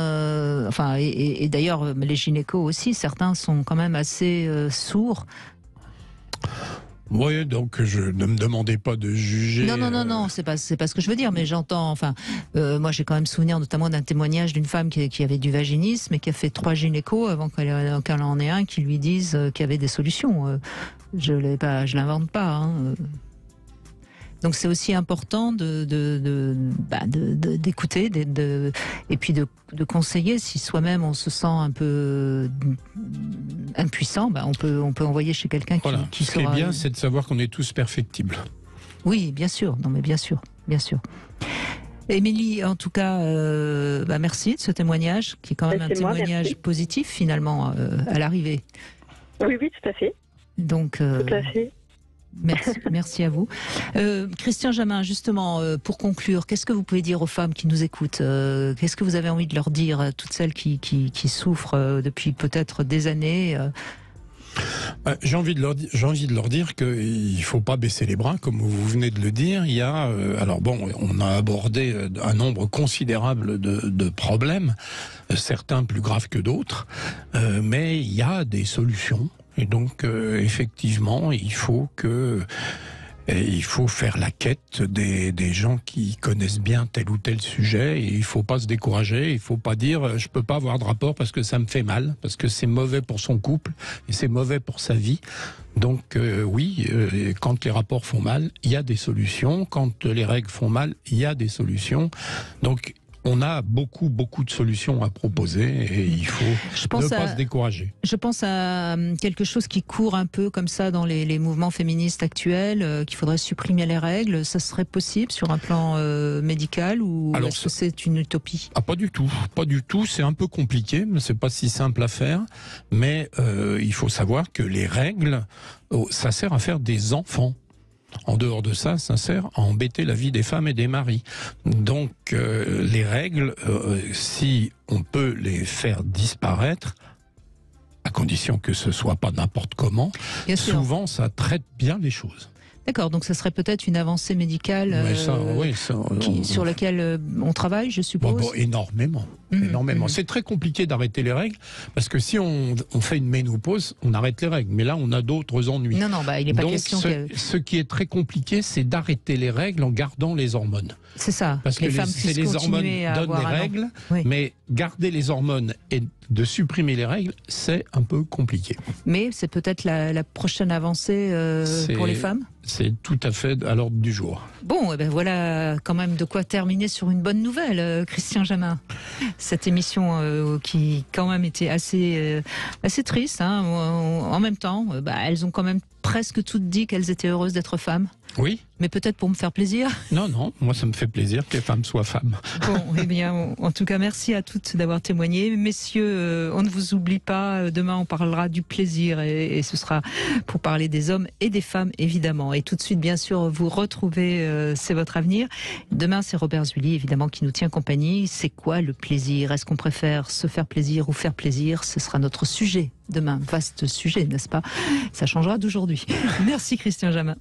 et d'ailleurs, les gynécos aussi, certains sont quand même assez sourds. Oui, donc ne me demandez pas de juger. Non, c'est pas ce que je veux dire, mais j'entends. Enfin, moi j'ai quand même souvenir notamment d'un témoignage d'une femme qui avait du vaginisme et qui a fait 3 gynécos avant qu'elle en ait un qui lui dise qu'il y avait des solutions. Je l'invente pas. Hein. Donc c'est aussi important d'écouter, et puis de conseiller. Si soi-même on se sent un peu impuissant, on peut envoyer chez quelqu'un qui saura. Ce qui est bien, c'est de savoir qu'on est tous perfectibles. Oui, bien sûr. Non, mais bien sûr. Émilie, en tout cas, merci de ce témoignage, qui est quand même un témoignage positif finalement à l'arrivée. Oui, tout à fait. Donc. Tout à fait. Merci à vous. Christian Jamin, justement, pour conclure, qu'est-ce que vous pouvez dire aux femmes qui nous écoutent? Qu'est-ce que vous avez envie de leur dire, toutes celles qui souffrent depuis peut-être des années? J'ai envie de leur dire qu'il ne faut pas baisser les bras, comme vous venez de le dire. Il y a, on a abordé un nombre considérable de problèmes, certains plus graves que d'autres, mais il y a des solutions. Et donc, effectivement, il faut faire la quête des gens qui connaissent bien tel ou tel sujet. Et il ne faut pas se décourager. Il ne faut pas dire je ne peux pas avoir de rapport parce que ça me fait mal, parce que c'est mauvais pour son couple et c'est mauvais pour sa vie. Donc quand les rapports font mal, il y a des solutions. Quand les règles font mal, il y a des solutions. Donc on a beaucoup de solutions à proposer et il faut ne pas se décourager. Je pense à quelque chose qui court un peu comme ça dans les mouvements féministes actuels, qu'il faudrait supprimer les règles. Ça serait possible sur un plan médical ou est-ce que c'est une utopie? Pas du tout. C'est un peu compliqué, c'est pas si simple à faire, mais il faut savoir que les règles, ça sert à faire des enfants. En dehors de ça, ça sert à embêter la vie des femmes et des maris. Donc les règles, si on peut les faire disparaître, à condition que ce soit pas n'importe comment, souvent ça traite bien les choses. D'accord, donc ça serait peut-être une avancée médicale sur laquelle on travaille, je suppose. Énormément. C'est très compliqué d'arrêter les règles, parce que si on fait une ménopause, on arrête les règles. Mais là, on a d'autres ennuis. Non, il n'est pas question ce qui est très compliqué, c'est d'arrêter les règles en gardant les hormones. C'est ça. Parce que les hormones donnent les règles, mais garder les hormones et de supprimer les règles, c'est un peu compliqué. Mais c'est peut-être la prochaine avancée pour les femmes. C'est tout à fait à l'ordre du jour. Bon, voilà quand même de quoi terminer sur une bonne nouvelle, Christian Jamin. Cette émission qui quand même était assez triste, hein, en même temps, elles ont quand même presque toutes dit qu'elles étaient heureuses d'être femmes. Oui. Mais peut-être pour me faire plaisir. Non, moi ça me fait plaisir que les femmes soient femmes. Bon, eh bien, en tout cas, merci à toutes d'avoir témoigné. Messieurs, on ne vous oublie pas. Demain, on parlera du plaisir et ce sera pour parler des hommes et des femmes, évidemment. Et tout de suite, bien sûr, vous retrouvez C'est votre avenir. Demain, c'est Robert Zully, évidemment, qui nous tient compagnie. C'est quoi le plaisir? Est-ce qu'on préfère se faire plaisir ou faire plaisir? Ce sera notre sujet demain. Vaste sujet, n'est-ce pas? Ça changera d'aujourd'hui. Merci Christian Jamin.